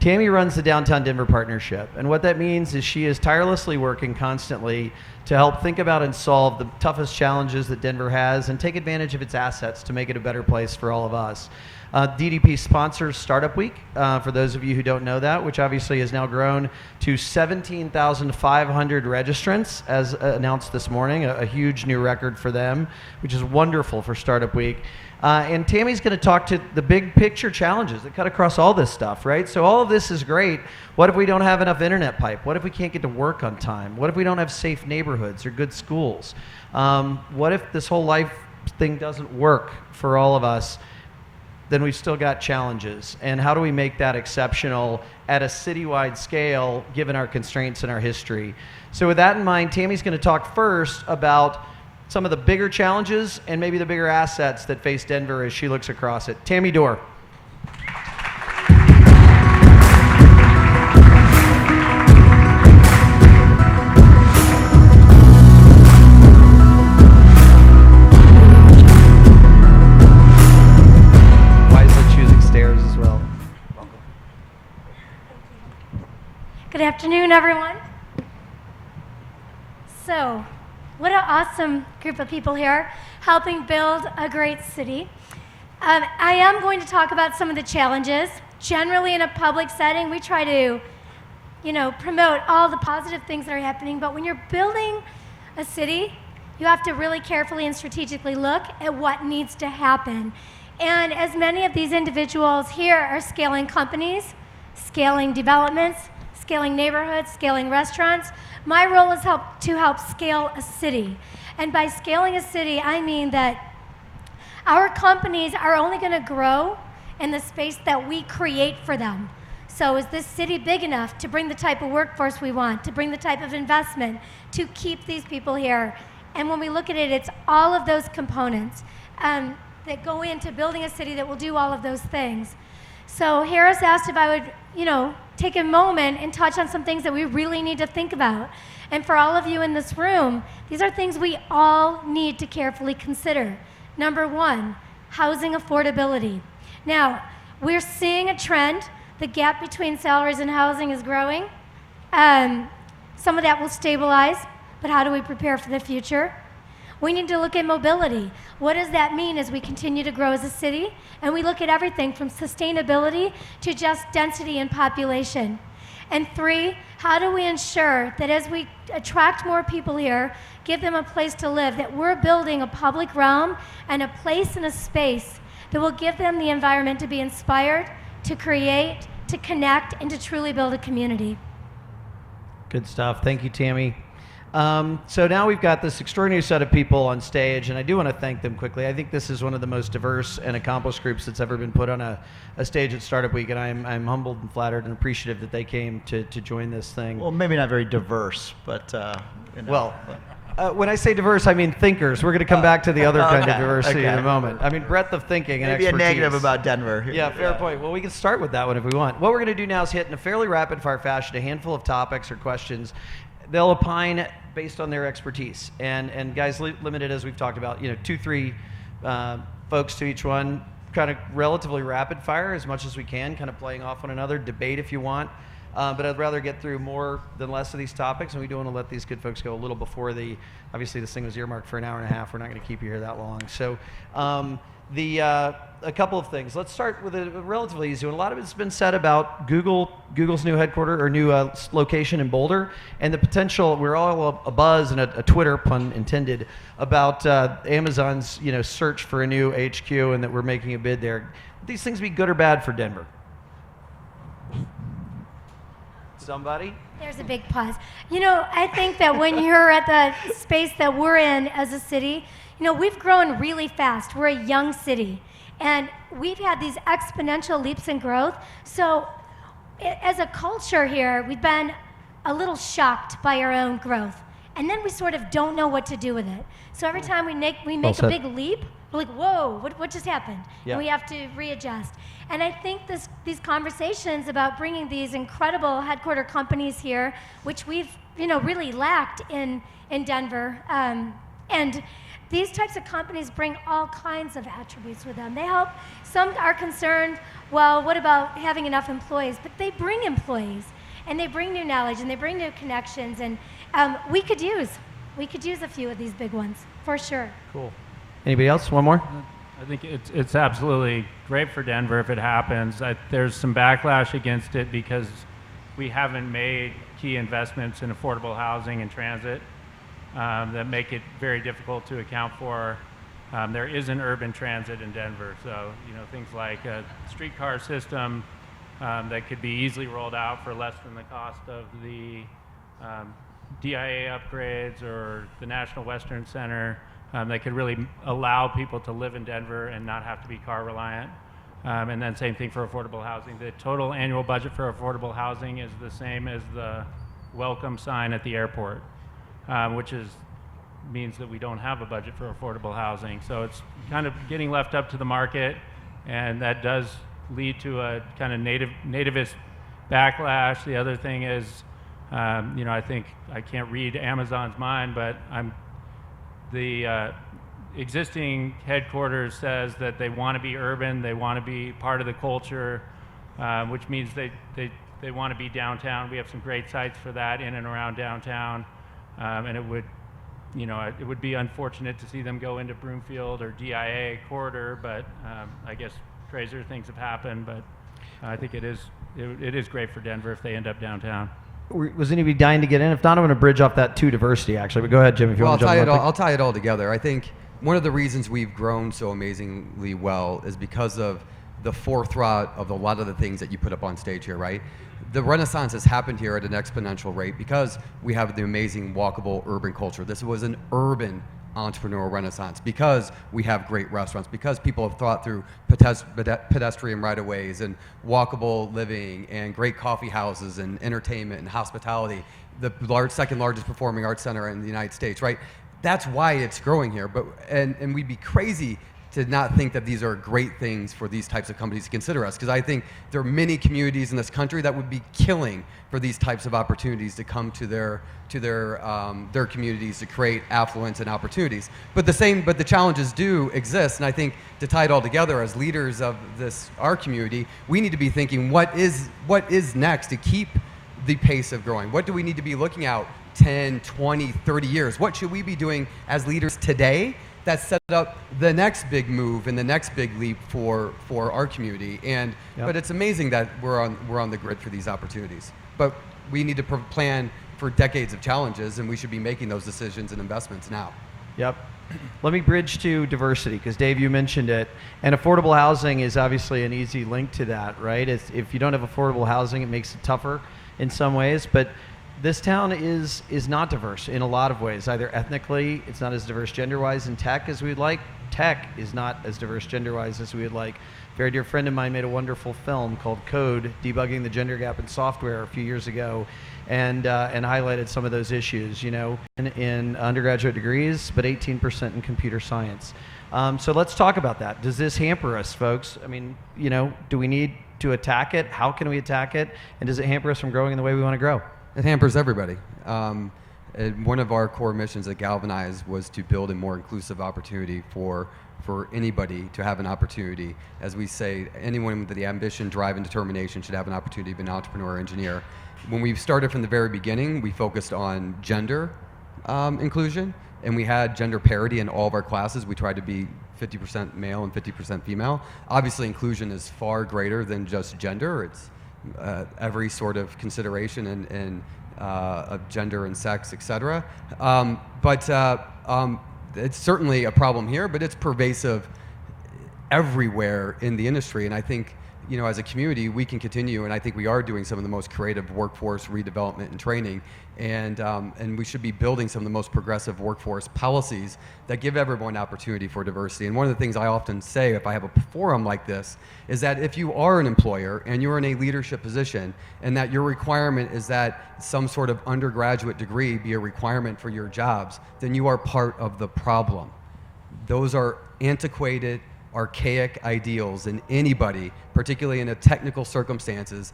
B: Tammy runs the Downtown Denver Partnership. And what that means is she is tirelessly working constantly to help think about and solve the toughest challenges that Denver has and take advantage of its assets to make it a better place for all of us. DDP sponsors Startup Week, for those of you who don't know that, which obviously has now grown to 17,500 registrants, as announced this morning, a huge new record for them, which is wonderful for Startup Week. And Tammy's going to talk to the big picture challenges that cut across all this stuff, right? So all of this is great. What if we don't have enough internet pipe? What if we can't get to work on time? What if we don't have safe neighborhoods or good schools? What if this whole life thing doesn't work for all of us? Then we've still got challenges. And how do we make that exceptional at a citywide scale, given our constraints and our history? So with that in mind, Tammy's going to talk first about some of the bigger challenges and maybe the bigger assets that face Denver as she looks across it. Tammy Dorr.
C: Good afternoon, everyone. So, What an awesome group of people here helping build a great city. I am going to talk about some of the challenges. Generally, in a public setting, we try to, promote all the positive things that are happening. But when you're building a city, you have to really carefully and strategically look at what needs to happen. And as many of these individuals here are scaling companies, scaling developments, scaling neighborhoods, scaling restaurants, my role is to help scale a city. And by scaling a city, I mean that our companies are only going to grow in the space that we create for them. So is this city big enough to bring the type of workforce we want, to bring the type of investment, to keep these people here? And when we look at it, it's all of those components that go into building a city that will do all of those things. So Harris asked if I would, take a moment and touch on some things that we really need to think about. And for all of you in this room, these are things we all need to carefully consider. Number one, housing affordability. Now, we're seeing a trend. The gap between salaries and housing is growing. Some of that will stabilize, but how do we prepare for the future? We need to look at mobility. What does that mean as we continue to grow as a city? And we look at everything from sustainability to just density and population. And three, how do we ensure that as we attract more people here, give them a place to live, that we're building a public realm and a place and a space that will give them the environment to be inspired, to create, to connect, and to truly build a community.
B: Good stuff. Thank you, Tammy. So now we've got this extraordinary set of people on stage, and I do want to thank them quickly. I think this is one of the most diverse and accomplished groups that's ever been put on a stage at Startup Week, and I'm humbled and flattered and appreciative that they came to join this thing.
D: Well, maybe not very diverse, but
B: when I say diverse, I mean thinkers. We're going to come back to the other kind of diversity in a
D: okay.
B: moment. I mean breadth of thinking and
D: maybe
B: expertise.
D: a negative about Denver.
B: Yeah, fair point. Well, we can start with that one if we want. What we're going to do now is hit in a fairly rapid-fire fashion a handful of topics or questions. They'll opine based on their expertise. And guys, limited as we've talked about, 2-3 folks to each one, kind of relatively rapid fire as much as we can, kind of playing off one another, debate if you want. But I'd rather get through more than less of these topics, and we do want to let these good folks go a little before obviously this thing was earmarked for an hour and a half. We're not going to keep you here that long. So a couple of things. Let's start with a relatively easy one. A lot of it's been said about Google's new headquarters or new location in Boulder, and the potential. We're all a buzz and a Twitter, pun intended, about Amazon's search for a new HQ, and that we're making a bid there. Would these things be good or bad for Denver? Somebody?
C: There's a big pause. I think that when you're at the space that we're in as a city, we've grown really fast. We're a young city. And we've had these exponential leaps in growth. So as a culture here, we've been a little shocked by our own growth. And then we sort of don't know what to do with it. So every time we make a big leap, we're like, whoa, what just happened?
B: Yeah.
C: And we have to readjust. And I think these conversations about bringing these incredible headquarter companies here, which we've really lacked in Denver, and these types of companies bring all kinds of attributes with them. They help. Some are concerned, well, what about having enough employees? But they bring employees, and they bring new knowledge, and they bring new connections, and we could use a few of these big ones, for sure.
B: Cool. Anybody else? One more?
H: I think it's absolutely great for Denver if it happens. There's some backlash against it because we haven't made key investments in affordable housing and transit that make it very difficult to account for. There isn't urban transit in Denver, so things like a streetcar system that could be easily rolled out for less than the cost of the DIA upgrades or the National Western Center. That could really allow people to live in Denver and not have to be car reliant. And then same thing for affordable housing. The total annual budget for affordable housing is the same as the welcome sign at the airport, which means that we don't have a budget for affordable housing. So it's kind of getting left up to the market, and that does lead to a kind of nativist backlash. The other thing is, I think I can't read Amazon's mind, but the existing headquarters says that they want to be urban, they want to be part of the culture, which means they want to be downtown. We have some great sites for that in and around downtown, and it would it would be unfortunate to see them go into Broomfield or DIA corridor, but I guess crazier things have happened. But I think it is great for Denver if they end up downtown.
B: Was anybody dying to get in? If not, I'm going to bridge off that to diversity, actually. But go ahead, Jim, if you want to jump in.
F: I'll tie it all together. I think one of the reasons we've grown so amazingly well is because of the forethought of a lot of the things that you put up on stage here, right? The Renaissance has happened here at an exponential rate because we have the amazing walkable urban culture. This was an urban entrepreneurial renaissance because we have great restaurants, because people have thought through pedestrian right-of-ways and walkable living and great coffee houses and entertainment and hospitality, the second largest performing arts center in the United States, right? That's why it's growing here. And we'd be crazy to not think that these are great things for these types of companies to consider us, because I think there are many communities in this country that would be killing for these types of opportunities to come to their communities to create affluence and opportunities. But the challenges do exist, and I think to tie it all together as leaders of our community, we need to be thinking what is next to keep the pace of growing. What do we need to be looking out 10, 20, 30 years? What should we be doing as leaders today that set up the next big move and the next big leap for our community? But it's amazing that we're on the grid for these opportunities. But we need to plan for decades of challenges, and we should be making those decisions and investments now.
B: Yep. Let me bridge to diversity, because Dave, you mentioned it, and affordable housing is obviously an easy link to that, right? If you don't have affordable housing, it makes it tougher in some ways, but this town is not diverse in a lot of ways. Either ethnically, it's not as diverse gender-wise in tech as we'd like. Tech is not as diverse gender-wise as we would like. A very dear friend of mine made a wonderful film called Code, debugging the gender gap in software a few years ago, and highlighted some of those issues, in undergraduate degrees, but 18% in computer science. So let's talk about that. Does this hamper us, folks? I mean, do we need to attack it? How can we attack it? And does it hamper us from growing in the way we want to grow?
F: It hampers everybody. One of our core missions at Galvanize was to build a more inclusive opportunity for anybody to have an opportunity. As we say, anyone with the ambition, drive, and determination should have an opportunity to be an entrepreneur or engineer. When we started from the very beginning, we focused on gender inclusion, and we had gender parity in all of our classes. We tried to be 50% male and 50% female. Obviously, inclusion is far greater than just gender. It's every sort of consideration of gender and sex, etc. It's certainly a problem here, but it's pervasive everywhere in the industry. And I think, as a community, we can continue, and I think we are doing some of the most creative workforce redevelopment and training, and we should be building some of the most progressive workforce policies that give everyone opportunity for diversity. And one of the things I often say if I have a forum like this is that if you are an employer and you're in a leadership position, and that your requirement is that some sort of undergraduate degree be a requirement for your jobs, then you are part of the problem. Those are antiquated, archaic ideals, and anybody, particularly in a technical circumstances,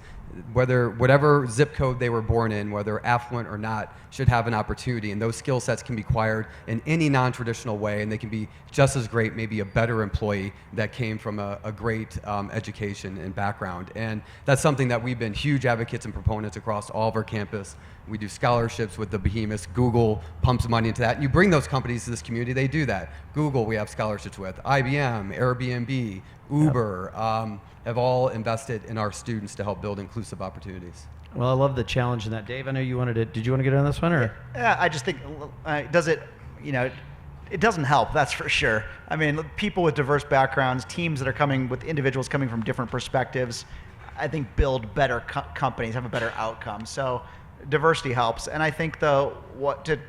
F: whatever zip code they were born in, whether affluent or not, should have an opportunity. And those skill sets can be acquired in any non-traditional way, and they can be just as great, maybe a better employee that came from a great education and background. And that's something that we've been huge advocates and proponents across all of our campus. We do scholarships with the behemoths. Google pumps money into that. And you bring those companies to this community, they do that. Google, we have scholarships with. IBM, Airbnb, Uber, have all invested in our students to help build inclusive opportunities.
B: Well, I love the challenge in that. Dave, I know you wanted to, did you want to get on this one? Or?
D: Yeah, I just think, it doesn't help, that's for sure. I mean, people with diverse backgrounds, teams that are coming with individuals coming from different perspectives, I think build better companies, have a better outcome. So diversity helps. And I think to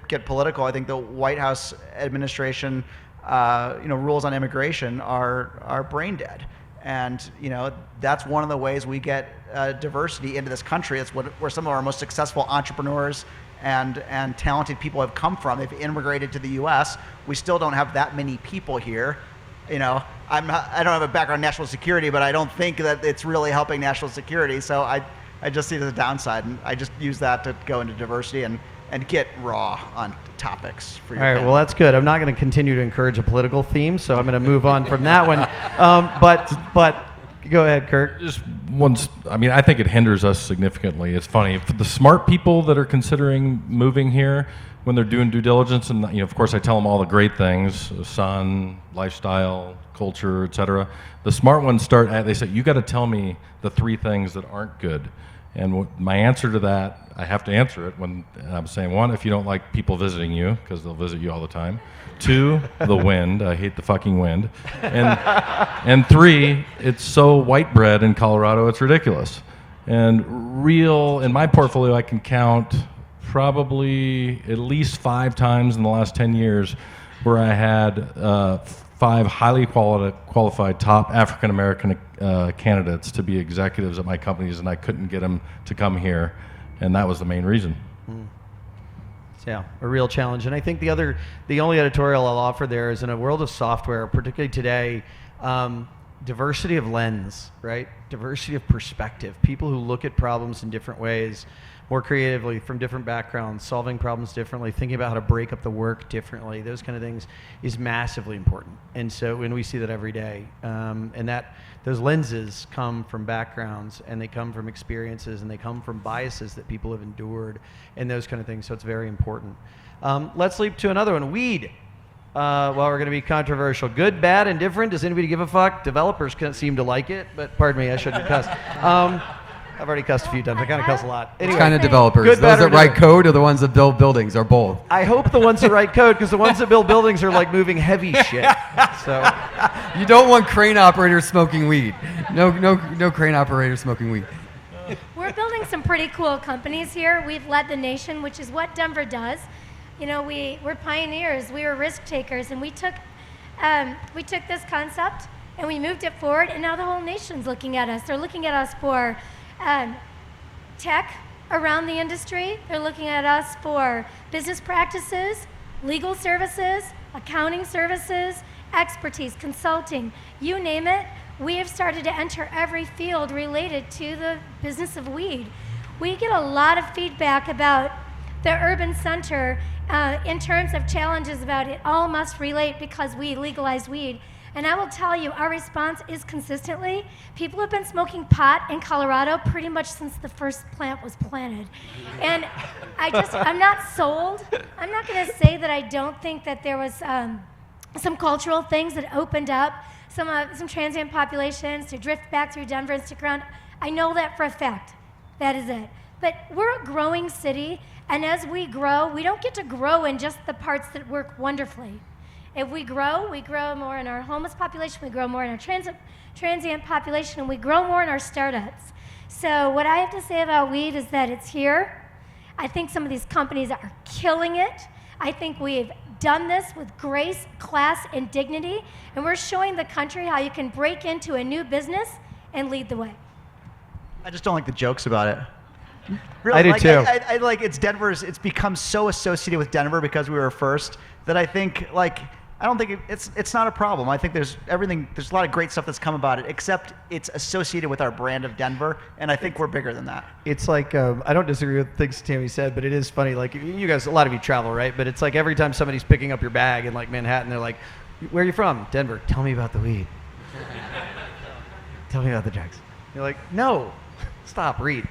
D: get political, I think the White House administration, rules on immigration are brain dead. And that's one of the ways we get diversity into this country. It's where some of our most successful entrepreneurs and talented people have come from. They've immigrated to the U.S. We still don't have that many people here. I don't have a background in national security, but I don't think that it's really helping national security. So I just see it as a downside, and I just use that to go into diversity and get raw on topics for your panel.
B: Well, that's good. I'm not going to continue to encourage a political theme, so I'm going to move on from that one. But go ahead, Kurt.
E: I think it hinders us significantly. It's funny. For the smart people that are considering moving here, when they're doing due diligence, and of course I tell them all the great things: sun, lifestyle, culture, etc. The smart ones they say, you got to tell me the 3 things that aren't good. And my answer to that, I have to answer it when I'm saying, 1, if you don't like people visiting you, because they'll visit you all the time. 2, the wind. I hate the fucking wind. And 3, it's so white bread in Colorado, it's ridiculous. And in my portfolio, I can count probably at least 5 times in the last 10 years where I had 5 highly qualified top African American candidates to be executives at my companies, and I couldn't get them to come here, and that was the main reason.
B: Yeah, a real challenge. And I think the only editorial I'll offer there is, in a world of software, particularly today, diversity of lens, right? Diversity of perspective. People who look at problems in different ways, more creatively, from different backgrounds, solving problems differently, thinking about how to break up the work differently, those kind of things is massively important. And so when we see that every day, and those lenses come from backgrounds, and they come from experiences, and they come from biases that people have endured, and those kind of things. So it's very important. Let's leap to another one. Weed. Well, we're going to be controversial. Good, bad, indifferent. Does anybody give a fuck? Developers can't seem to like it, but pardon me, I shouldn't cuss. I've already cussed a few times. I kind of cuss a lot. Anyway,
F: kind of developers?
B: Good,
F: those that write code or the ones that build buildings, or both?
B: I hope the ones that write code, because the ones that build buildings are like moving heavy shit. So
F: you don't want crane operators smoking weed. No crane operators smoking weed.
C: We're building some pretty cool companies here. We've led the nation, which is what Denver does. We're pioneers. We were risk takers, and we took this concept and we moved it forward, and now the whole nation's looking at us. They're looking at us for tech around the industry. They're looking at us for business practices, legal services, accounting services, expertise, consulting, you name it. We have started to enter every field related to the business of weed. We get a lot of feedback about the urban center in terms of challenges about it all must relate because we legalized weed. And I will tell you, our response is consistently, people have been smoking pot in Colorado pretty much since the first plant was planted. And I'm not sold. I'm not going to say that I don't think that there was some cultural things that opened up some transient populations to drift back through Denver and stick around. I know that for a fact. That is it. But we're a growing city, and as we grow, we don't get to grow in just the parts that work wonderfully. If we grow more in our homeless population, we grow more in our transient population, and we grow more in our startups. So what I have to say about weed is that it's here. I think some of these companies are killing it. I think we've done this with grace, class, and dignity, and we're showing the country how you can break into a new business and lead the way.
D: I just don't like the jokes about it. Really,
B: I do too.
D: I like it's become so associated with Denver because we were first that I think I don't think it's not a problem. I think there's a lot of great stuff that's come about it, except it's associated with our brand of Denver, and I think we're bigger than that.
B: It's like, I don't disagree with things Tammy said, but it is funny. Like, you guys, a lot of you travel, right? But it's like every time somebody's picking up your bag in like Manhattan, they're like, where are you from? Denver. Tell me about the weed. Tell me about the drugs. You're like, no, stop, read.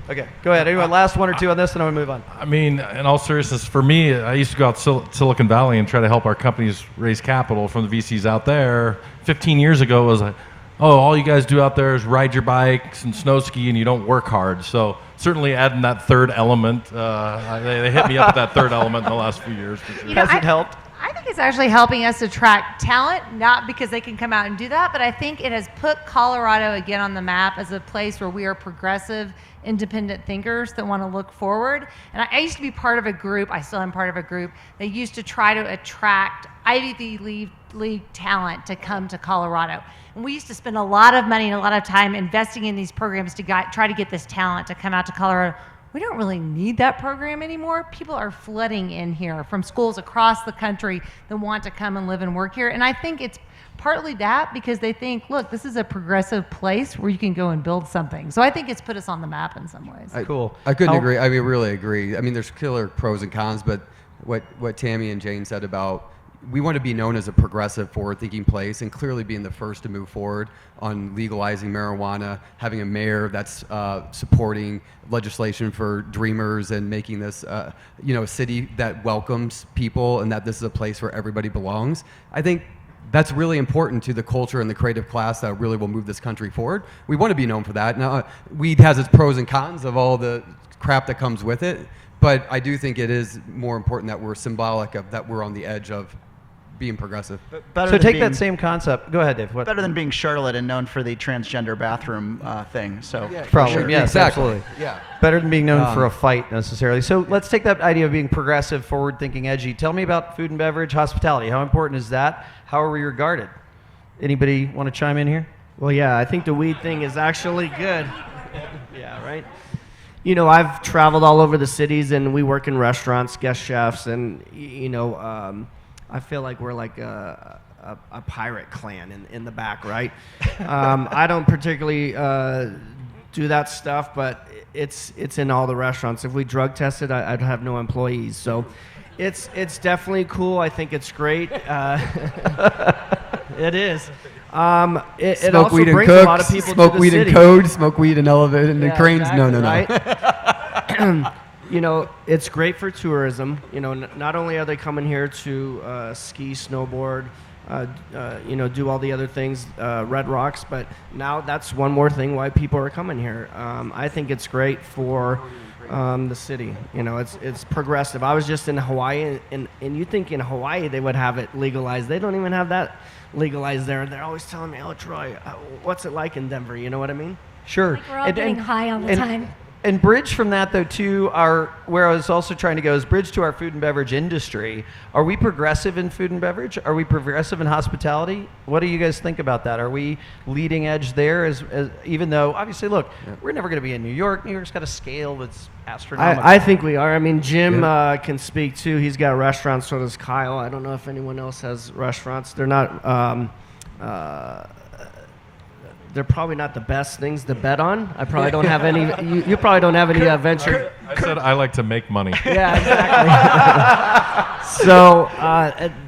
B: Okay, go ahead. Anyway, last one or two on this, and I'm going to move on.
E: I mean, in all seriousness, for me, I used to go out to Silicon Valley and try to help our companies raise capital from the VCs out there. 15 years ago, it was like, oh, all you guys do out there is ride your bikes and snow ski, and you don't work hard. So certainly adding that third element, they hit me up with that third element in the last few years. For sure.
G: You know,
B: Has it helped?
G: I think it's actually helping us attract talent, not because they can come out and do that, but I think it has put Colorado again on the map as a place where we are progressive, independent thinkers that want to look forward. And I used to be part of a group, I still am part of a group, that used to try to attract Ivy League talent to come to Colorado. And we used to spend a lot of money and a lot of time investing in these programs to try to get this talent to come out to Colorado. We don't really need that program anymore. People are flooding in here from schools across the country that want to come and live and work here. And I think it's partly that because they think, look, this is a progressive place where you can go and build something. So I think it's put us on the map in some ways.
B: Cool.
F: I couldn't agree. I mean, really agree. I mean, there's killer pros and cons, but what Tammy and Jane said about we want to be known as a progressive, forward-thinking place, and clearly being the first to move forward on legalizing marijuana, having a mayor that's supporting legislation for dreamers and making this, a city that welcomes people and that this is a place where everybody belongs. I think that's really important to the culture and the creative class that really will move this country forward. We want to be known for that. Now, weed has its pros and cons of all the crap that comes with it, but I do think it is more important that we're symbolic of that we're on the edge of being progressive.
B: So take that same concept. Go ahead, Dave. What?
D: Better than being Charlotte and known for the transgender bathroom thing. So
B: Probably,
F: sure.
B: yes,
F: Exactly.
B: absolutely.
F: Yeah.
B: Better than being known for a fight necessarily. So let's take that idea of being progressive, forward-thinking, edgy. Tell me about food and beverage, hospitality. How important is that? How are we regarded? Anybody want to chime in here?
I: Well, yeah, I think the weed thing is actually good. Yeah, right? You know, I've traveled all over the cities, and we work in restaurants, guest chefs, and, I feel like we're like a pirate clan in the back, right? I don't particularly do that stuff, but it's in all the restaurants. If we drug tested, I'd have no employees. So it's definitely cool. I think it's great. It is. It
F: Smoke
I: also
F: weed and
I: brings
F: cook,
I: a lot of people
F: smoke
I: to the
F: weed
I: city.
F: and code, smoke weed and elevate and the
I: Yeah,
F: cranes.
I: exactly,
F: No.
I: right? You know, it's great for tourism. You know, not only are they coming here to ski, snowboard, do all the other things, Red Rocks, but now that's one more thing why people are coming here. I think it's great for the city. You know, it's progressive. I was just in Hawaii, and you think in Hawaii they would have it legalized. They don't even have that legalized there. They're always telling me, "Oh, Troy, what's it like in Denver?" You know what I mean?
B: Sure.
C: Like we're all getting high all the time.
B: And bridge from that, though, to where I was also trying to go is bridge to our food and beverage industry. Are we progressive in food and beverage? Are we progressive in hospitality? What do you guys think about that? Are we leading edge there? As even though, obviously, look, we're never going to be in New York. New York's got a scale that's astronomical.
I: I think we are. I mean, Jim can speak too. He's got restaurants, so does Kyle. I don't know if anyone else has restaurants. They're not. They're probably not the best things to bet on. I probably don't have any. You probably don't have any venture.
E: I said I like to make money.
I: Yeah, exactly. So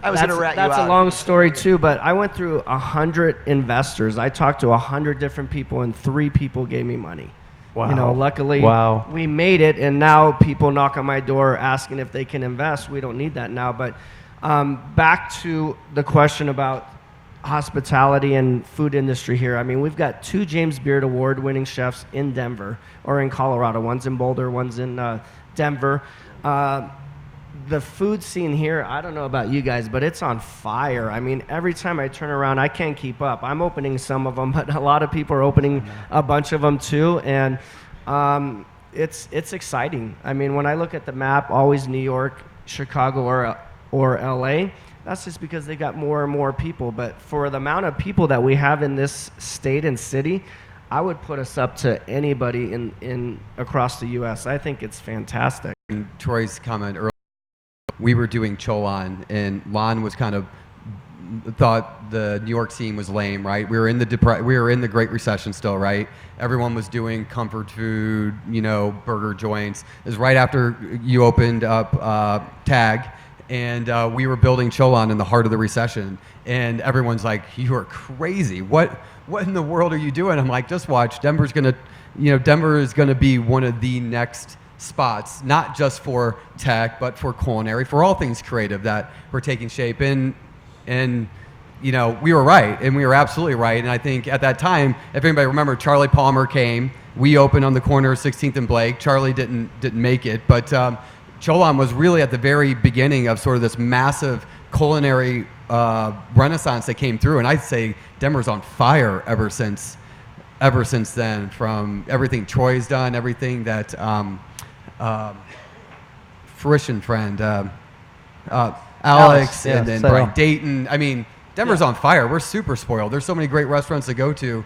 I: that's a long story too. But I went through 100 investors. I talked to 100 different people, and 3 people gave me money.
B: Wow.
I: You know, luckily we made it, and now people knock on my door asking if they can invest. We don't need that now. But back to the question about hospitality and food industry here. I mean, we've got 2 James Beard Award-winning chefs in Denver or in Colorado. One's in Boulder, one's in Denver. The food scene here, I don't know about you guys, but it's on fire. I mean, every time I turn around, I can't keep up. I'm opening some of them, but a lot of people are opening a bunch of them too, and it's exciting. I mean, when I look at the map, always New York, Chicago, or LA. That's just because they got more and more people. But for the amount of people that we have in this state and city, I would put us up to anybody in across the U.S. I think it's fantastic.
F: And Troy's comment earlier, we were doing Cholon, and Lon was kind of thought the New York scene was lame, right? We were in the Great Recession still, right? Everyone was doing comfort food, burger joints. It was right after you opened up Tag. And we were building Cholon in the heart of the recession, and everyone's like, "You are crazy! What in the world are you doing?" I'm like, "Just watch. Denver is gonna be one of the next spots, not just for tech, but for culinary, for all things creative that were taking shape." And we were right, and we were absolutely right. And I think at that time, if anybody remember, Charlie Palmer came. We opened on the corner of 16th and Blake. Charlie didn't make it, but. Cholon was really at the very beginning of sort of this massive culinary renaissance that came through, and I'd say Denver's on fire ever since then. From everything Troy's done, everything that Fruition friend Alex, and then Brian Dayton. I mean, Denver's on fire. We're super spoiled. There's so many great restaurants to go to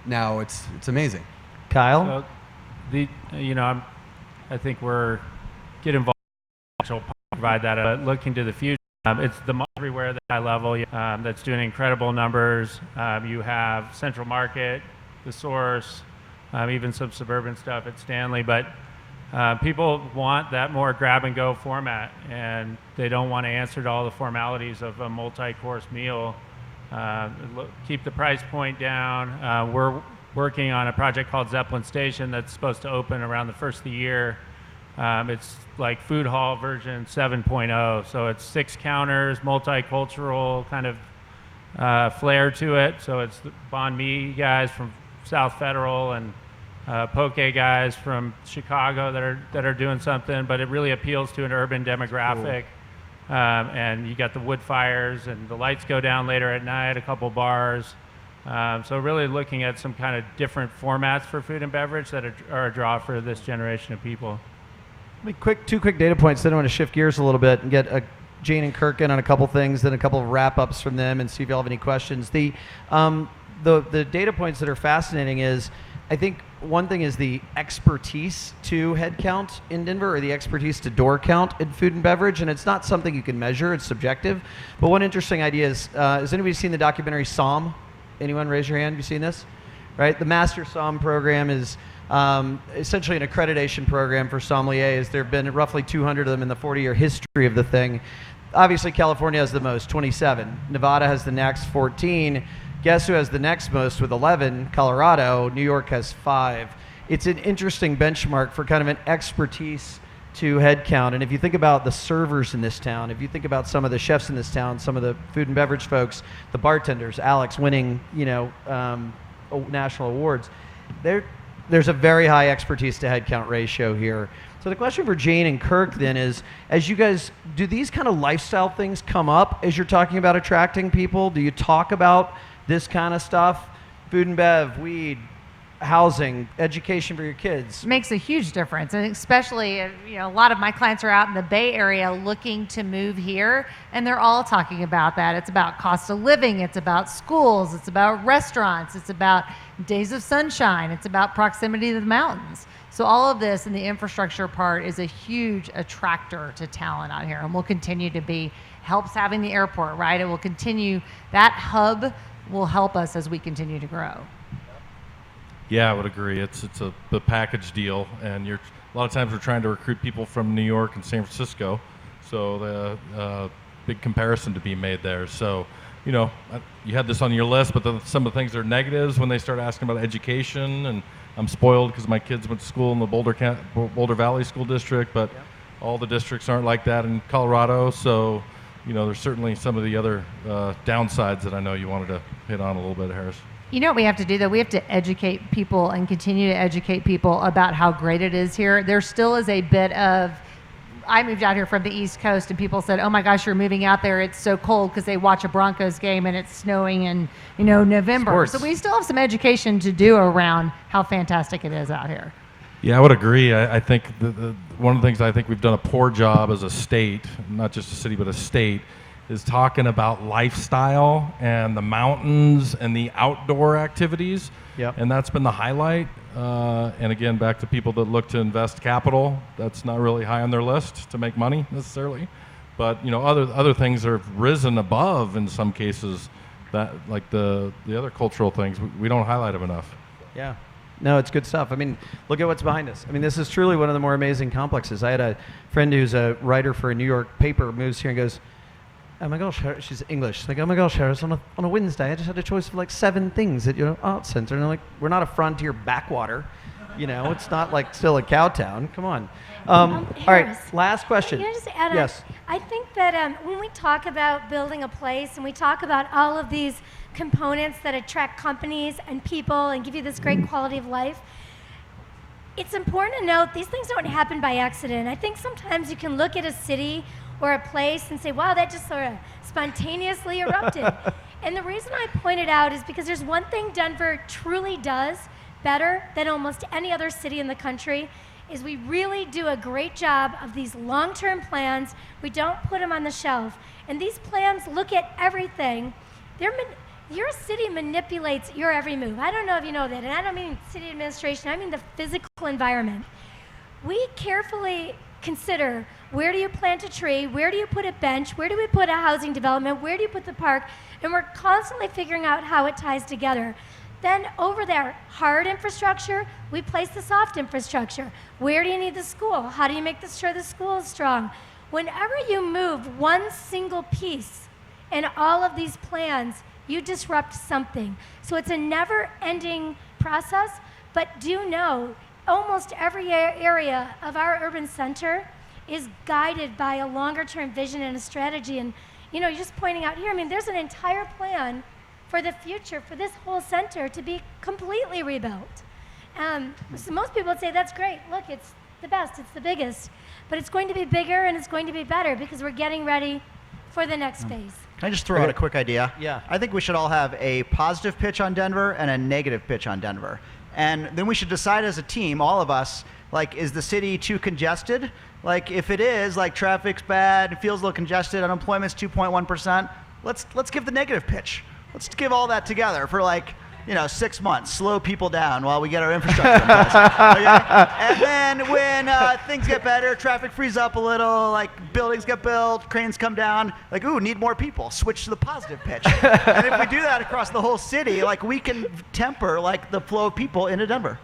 F: now. It's amazing.
B: Kyle,
H: I think we're get involved. Provide that. Looking to the future, it's the mall everywhere at high level that's doing incredible numbers. You have Central Market, the Source, even some suburban stuff at Stanley. But People want that more grab-and-go format, and they don't want to answer to all the formalities of a multi-course meal. Keep the price point down. We're working on a project called Zeppelin Station that's supposed to open around the first of the year. It's like food hall version 7.0, so it's 6 counters, multicultural kind of flair to it. So it's the banh mi guys from South Federal and poke guys from Chicago that are doing something, but it really appeals to an urban demographic. Cool. And you got the wood fires, and the lights go down later at night, a couple bars. So really looking at some kind of different formats for food and beverage that are a draw for this generation of people.
B: Two quick data points. Then I want to shift gears a little bit and get Jane and Kirk in on a couple things, then a couple of wrap-ups from them, and see if you all have any questions. The data points that are fascinating is, I think one thing is the expertise to head count in Denver, or the expertise to door count in food and beverage, and it's not something you can measure, it's subjective. But one interesting idea is, has anybody seen the documentary Somm? Anyone raise your hand? Have you seen this? Right? The Master Somm program is essentially an accreditation program for sommeliers. There have been roughly 200 of them in the 40-year history of the thing. Obviously, California has the most, 27. Nevada has the next, 14. Guess who has the next most with 11? Colorado. New York has 5. It's an interesting benchmark for kind of an expertise to head count. And if you think about the servers in this town, if you think about some of the chefs in this town, some of the food and beverage folks, the bartenders, Alex winning, national awards, there's a very high expertise to head count ratio here. So the question for Jane and Kirk then is, as you guys, do these kind of lifestyle things come up as you're talking about attracting people? Do you talk about this kind of stuff? Food and bev, weed, housing, education for your kids.
G: Makes a huge difference, and especially a lot of my clients are out in the Bay Area looking to move here, and they're all talking about that. It's about cost of living, it's about schools, it's about restaurants, it's about days of sunshine, it's about proximity to the mountains. So all of this and the infrastructure part is a huge attractor to talent out here, and will continue to be. Helps having the airport, right? It will continue, that hub will help us as we continue to grow.
E: Yeah, I would agree. It's a package deal, and a lot of times we're trying to recruit people from New York and San Francisco, so the big comparison to be made there. So, you had this on your list, but some of the things that are negatives when they start asking about education, and I'm spoiled because my kids went to school in the Boulder Valley School District, but all the districts aren't like that in Colorado. So, there's certainly some of the other downsides that I know you wanted to hit on a little bit, Harris.
G: You know what we have to do, though? We have to educate people and continue to educate people about how great it is here. There still is a bit of, I moved out here from the East Coast, and people said, oh my gosh, you're moving out there, it's so cold, because they watch a Broncos game and it's snowing in November.
B: Sports.
G: So we still have some education to do around how fantastic it is out here.
E: Yeah, I would agree. I think one of the things I think we've done a poor job as a state, not just a city, but a state, is talking about lifestyle and the mountains and the outdoor activities.
B: Yep.
E: And that's been the highlight. And again, back to people that look to invest capital, that's not really high on their list to make money necessarily. But other things have risen above in some cases, that like the other cultural things, we don't highlight them enough.
B: Yeah. No, it's good stuff. I mean, look at what's behind us. I mean, this is truly one of the more amazing complexes. I had a friend who's a writer for a New York paper, moves here and goes, oh my gosh, she's English. She's like, oh my gosh, Harris, on a Wednesday, I just had a choice of like 7 things at your art center. And I'm like, we're not a frontier backwater. It's not like still a cow town. Come on. All right, last question.
C: Can I just add
B: yes.
C: I think that when we talk about building a place and we talk about all of these components that attract companies and people and give you this great quality of life, it's important to note these things don't happen by accident. I think sometimes you can look at a city or a place and say, wow, that just sort of spontaneously erupted. And the reason I point it out is because there's one thing Denver truly does better than almost any other city in the country, is we really do a great job of these long-term plans. We don't put them on the shelf. And these plans look at everything. Your city manipulates your every move. I don't know if you know that, and I don't mean city administration, I mean the physical environment. We carefully consider, where do you plant a tree? Where do you put a bench? Where do we put a housing development? Where do you put the park? And we're constantly figuring out how it ties together. then over there, hard infrastructure, we place the soft infrastructure. Where do you need the school? How do you make sure the school is strong? Whenever you move one single piece in all of these plans, you disrupt something. So it's a never-ending process, but do know almost every area of our urban center is guided by a longer-term vision and a strategy. And you're just pointing out here, I mean, there's an entire plan for the future for this whole center to be completely rebuilt. So most people would say, that's great. Look, it's the best, it's the biggest. But it's going to be bigger and it's going to be better because we're getting ready for the next phase.
D: Can I just throw out a quick idea?
B: Yeah.
D: I think we should all have a positive pitch on Denver and a negative pitch on Denver. And then we should decide as a team, all of us, like, is the city too congested? Like, if it is, like, traffic's bad, it feels a little congested, unemployment's 2.1%, let's give the negative pitch. Let's give all that together for, like, 6 months, slow people down while we get our infrastructure in place. Okay? And then when things get better, traffic frees up a little, like buildings get built, cranes come down, like, ooh, need more people, switch to the positive pitch. And if we do that across the whole city, like, we can temper, like, the flow of people into Denver.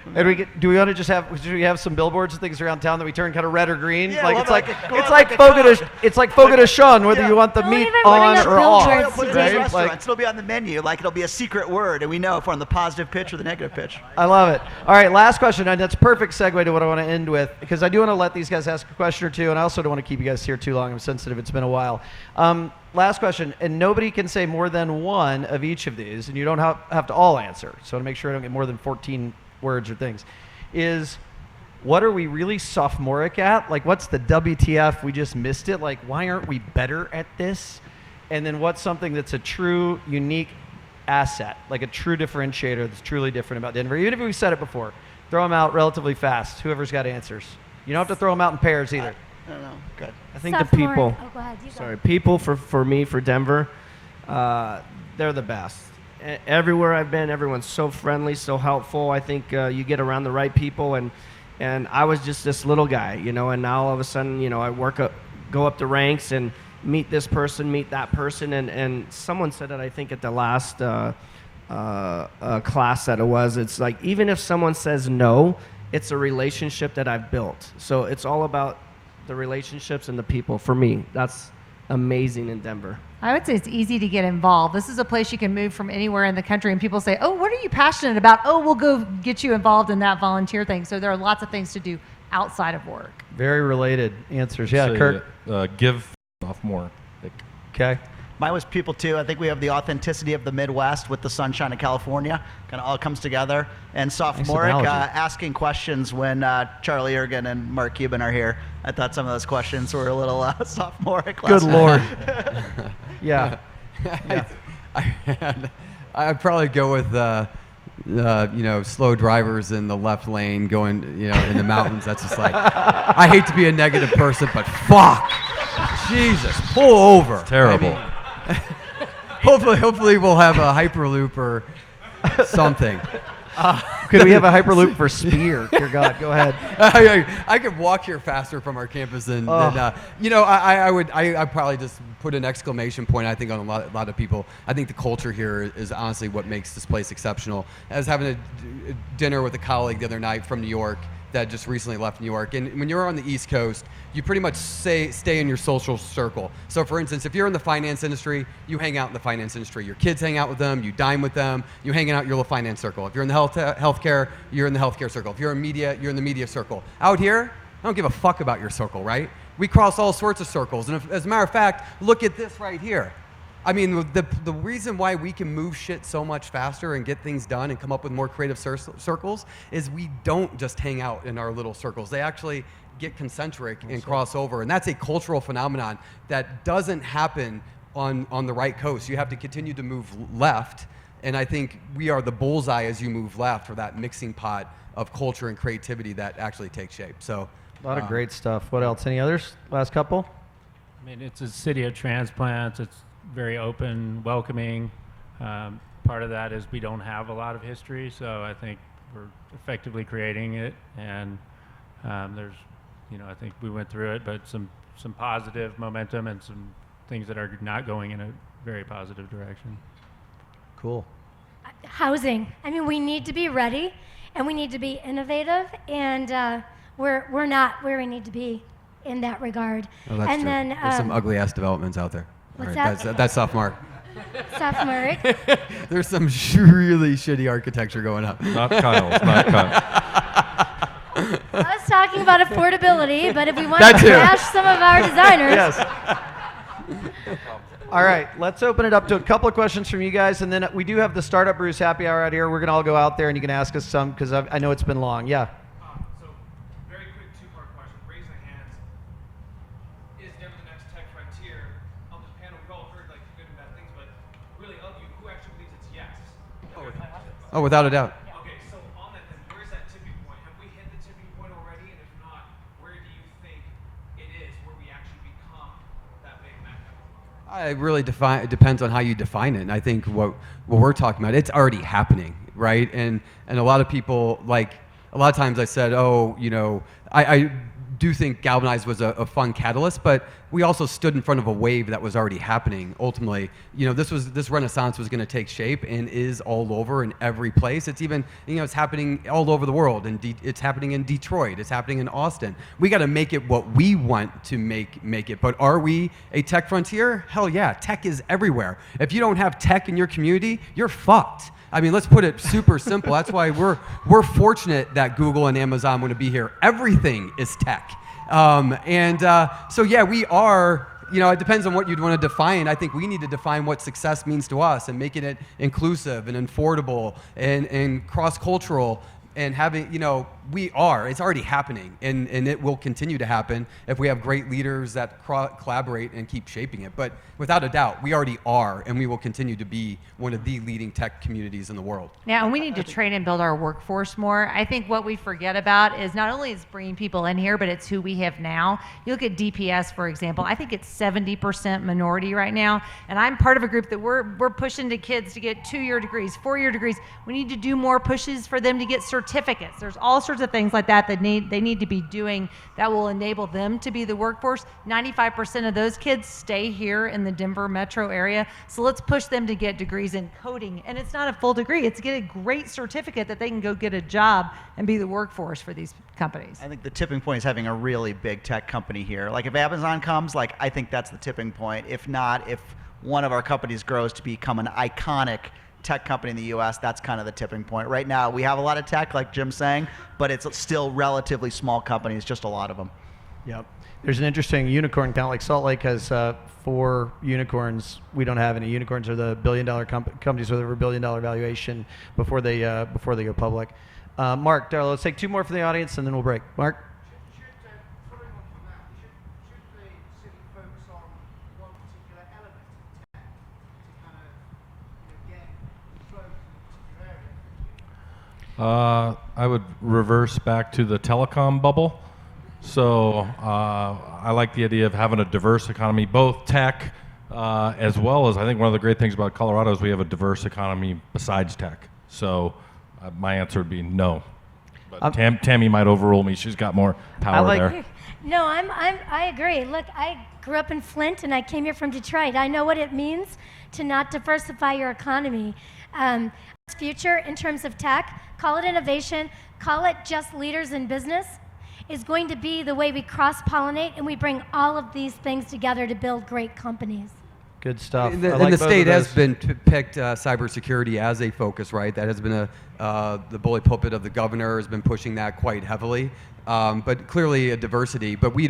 B: And do we want to just have some billboards and things around town that we turn kind of red or green?
D: Yeah,
B: like
D: we'll
B: it's
D: have
B: like Fogo de Chão, whether you want the
C: Don't
B: meat
C: even put
B: on
C: enough
B: or off.
C: billboards
D: Put it in
C: Right?
D: these restaurants. It'll be on the menu. Like, it'll be a secret word, and we know if we're on the positive pitch or the negative pitch.
B: I love it. All right, last question, and that's a perfect segue to what I want to end with, because I do want to let these guys ask a question or two, and I also don't want to keep you guys here too long. I'm sensitive. It's been a while. Last question, and nobody can say more than one of each of these, and you don't have to all answer. So to make sure I don't get more than 14 words or things, is what are we really sophomoric at? Like, what's the WTF? We just missed it. Like, why aren't we better at this? And then what's something that's a true, unique asset, like a true differentiator that's truly different about Denver? Even if we said it before, throw them out relatively fast. Whoever's got answers. You don't have to throw them out in pairs either.
D: I don't know. Good.
I: I think the
C: Sophomoric.
I: people.
C: Oh, go ahead. You go.
I: Sorry, people for me, for Denver, they're the best. Everywhere I've been, everyone's so friendly, so helpful. I think you get around the right people, and I was just this little guy, and now all of a sudden, I go up the ranks and meet this person, meet that person, and someone said it, I think, at the last class that it was. It's like, even if someone says no, it's a relationship that I've built. So it's all about the relationships and the people. For me, that's amazing in Denver.
G: I would say it's easy to get involved. This is a place you can move from anywhere in the country, and people say, oh, what are you passionate about? Oh, we'll go get you involved in that volunteer thing. So there are lots of things to do outside of work.
B: Very related answers. Yeah,
E: So,
B: Kirk?
E: give sophomore.
B: Okay.
D: Mine was people too. I think we have the authenticity of the Midwest with the sunshine of California. Kind of all comes together. And sophomoric,
B: analogy.
D: asking questions when Charlie Ergen and Mark Cuban are here. I thought some of those questions were a little sophomoric.
B: Good Lord. Yeah.
F: I'd probably go with slow drivers in the left lane going in the mountains. That's just like, I hate to be a negative person, but fuck, Jesus, pull over.
E: Terrible.
F: I mean, hopefully we'll have a hyperloop or something.
B: Could we have a hyperloop for Spear? Dear God, go ahead.
F: I could walk here faster from our campus than I'd probably just put an exclamation point, I think, on a lot of people. I think the culture here is honestly what makes this place exceptional. I was having a dinner with a colleague the other night from New York that just recently left New York. And when you're on the East Coast, you pretty much stay in your social circle. So for instance, if you're in the finance industry, you hang out in the finance industry. Your kids hang out with them, you dine with them, you hang out in your little finance circle. If you're in the healthcare, you're in the healthcare circle. If you're in media, you're in the media circle. Out here, I don't give a fuck about your circle, right? We cross all sorts of circles. And as a matter of fact, look at this right here. I mean, the reason why we can move shit so much faster and get things done and come up with more creative circles is we don't just hang out in our little circles. They actually get concentric and cross over. And that's a cultural phenomenon that doesn't happen on the right coast. You have to continue to move left. And I think we are the bullseye as you move left for that mixing pot of culture and creativity that actually takes shape. So
B: A lot of great stuff. What else? Any others? Last couple?
H: I mean, it's a city of transplants. It's very open, welcoming. Part of that is we don't have a lot of history, so I think we're effectively creating it. And there's, I think we went through it, but some positive momentum and some things that are not going in a very positive direction.
B: Cool.
C: housing. I mean, we need to be ready, and we need to be innovative, and we're not where we need to be in that regard.
F: Oh, that's
C: and
F: true.
C: then
F: There's some ugly ass developments out there.
C: What's
F: All right,
C: that?
F: That's sophomore.
C: Sophomore.
F: There's some really shitty architecture going up.
E: Not Kyle's, not Kyle.
C: I was talking about affordability, but if we want
F: That
C: to
F: too.
C: trash some of our designers,
B: Yes. All right, let's open it up to a couple of questions from you guys, and then we do have the Startup Brews happy hour out here. We're going to all go out there, and you can ask us some, because I know it's been long. Yeah.
J: So, very quick two-part question. Raise the hands. Is Denver the next tech frontier? On this panel, we've all heard like good and bad things, but really of you, who actually believes it's yes?
F: Oh, without a doubt.
J: Okay, so on that then, where's that tipping point? Have we hit the tipping point already? And if not, where do you think it is, where we actually become that big mecca?
F: It really depends on how you define it. And I think what we're talking about, it's already happening, right? And a lot of people, like, a lot of times I said, oh, you know, I do think Galvanize was a fun catalyst, but we also stood in front of a wave that was already happening. Ultimately, you know, this renaissance was going to take shape and is all over in every place. It's even, you know, it's happening all over the world, and it's happening in Detroit. It's happening in Austin. We got to make it what we want to make it. But are we a tech frontier? Hell yeah, tech is everywhere. If you don't have tech in your community, you're fucked. I mean, let's put it super simple. That's why we're fortunate that Google and Amazon want to be here. Everything is tech. So yeah, we are, you know, it depends on what you'd want to define. I think we need to define what success means to us and making it inclusive and affordable and cross-cultural and having, you know, it's already happening, and it will continue to happen if we have great leaders that collaborate and keep shaping it. But without a doubt, we already are, and we will continue to be one of the leading tech communities in the world.
G: Yeah, and we need to train and build our workforce more. I think what we forget about is not only is bringing people in here, but it's who we have now. You look at DPS, for example. I think it's 70% minority right now, and I'm part of a group that we're pushing to kids to get 2-year degrees, 4-year degrees. We need to do more pushes for them to get certificates. There's all sorts of things like that they need to be doing that will enable them to be the workforce. 95% of those kids stay here in the Denver metro area, so let's push them to get degrees in coding. And it's not a full degree, it's to get a great certificate that they can go get a job and be the workforce for these companies.
D: I think the tipping point is having a really big tech company here. Like if Amazon comes, like I think that's the tipping point. If not, if one of our companies grows to become an iconic tech company in the US, that's kind of the tipping point. Right now, we have a lot of tech, like Jim's saying, but it's still relatively small companies, just a lot of them.
B: Yep. There's an interesting unicorn count. Like Salt Lake has 4 unicorns. We don't have any. Unicorns are the billion-dollar companies with over $1 billion valuation before they go public. Mark, Darla, let's take 2 more from the audience, and then we'll break. Mark?
K: Following on from that, should the city focus on one particular element of tech to kind of get growth in a particular area?
E: I would reverse back to the telecom bubble. So I like the idea of having a diverse economy, both tech as well as, I think one of the great things about Colorado is we have a diverse economy besides tech. So my answer would be no. But Tammy might overrule me. She's got more power there.
C: No, I agree. Look, I grew up in Flint, and I came here from Detroit. I know what it means to not diversify your economy. Future in terms of tech, call it innovation, call it just leaders in business, is going to be the way we cross-pollinate and we bring all of these things together to build great companies.
B: Good stuff.
F: And the state has been picked cybersecurity as a focus, right? That has been the bully pulpit of the governor has been pushing that quite heavily. But clearly a diversity. But we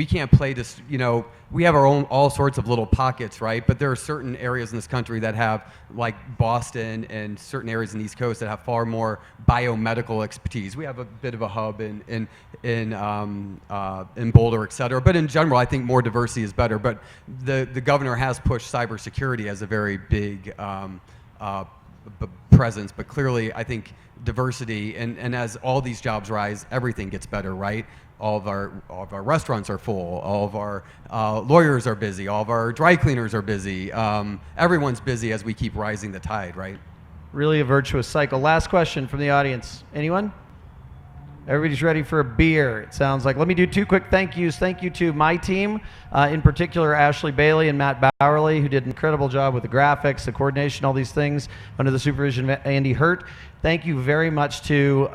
F: can't play this, you know, we have our own all sorts of little pockets, right? But there are certain areas in this country that have, like Boston and certain areas in the East Coast that have far more biomedical expertise. We have a bit of a hub in Boulder, et cetera. But in general, I think more diversity is better. But the governor has pushed cybersecurity as a very big presence. But clearly, I think diversity and as all these jobs rise, everything gets better, right? All of our restaurants are full. All of our lawyers are busy. All of our dry cleaners are busy. Everyone's busy as we keep rising the tide, right?
B: Really a virtuous cycle. Last question from the audience. Anyone? Everybody's ready for a beer, it sounds like. Let me do 2 quick thank yous. Thank you to my team, in particular Ashley Bailey and Matt Bowerly, who did an incredible job with the graphics, the coordination, all these things, under the supervision of Andy Hurt. Thank you very much to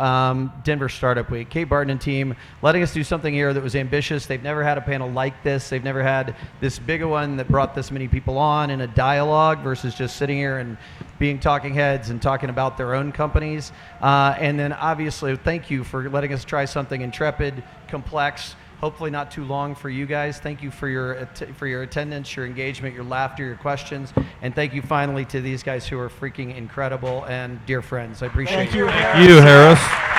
B: Denver Startup Week, Kate Barton and team, letting us do something here that was ambitious. They've never had a panel like this. They've never had this big a one that brought this many people on in a dialogue versus just sitting here and being talking heads and talking about their own companies. And then obviously, thank you for letting us try something intrepid, complex, hopefully not too long for you guys. Thank you for your attendance, your engagement, your laughter, your questions. And thank you finally to these guys who are freaking incredible and dear friends. I appreciate it.
E: Thank you, Harris.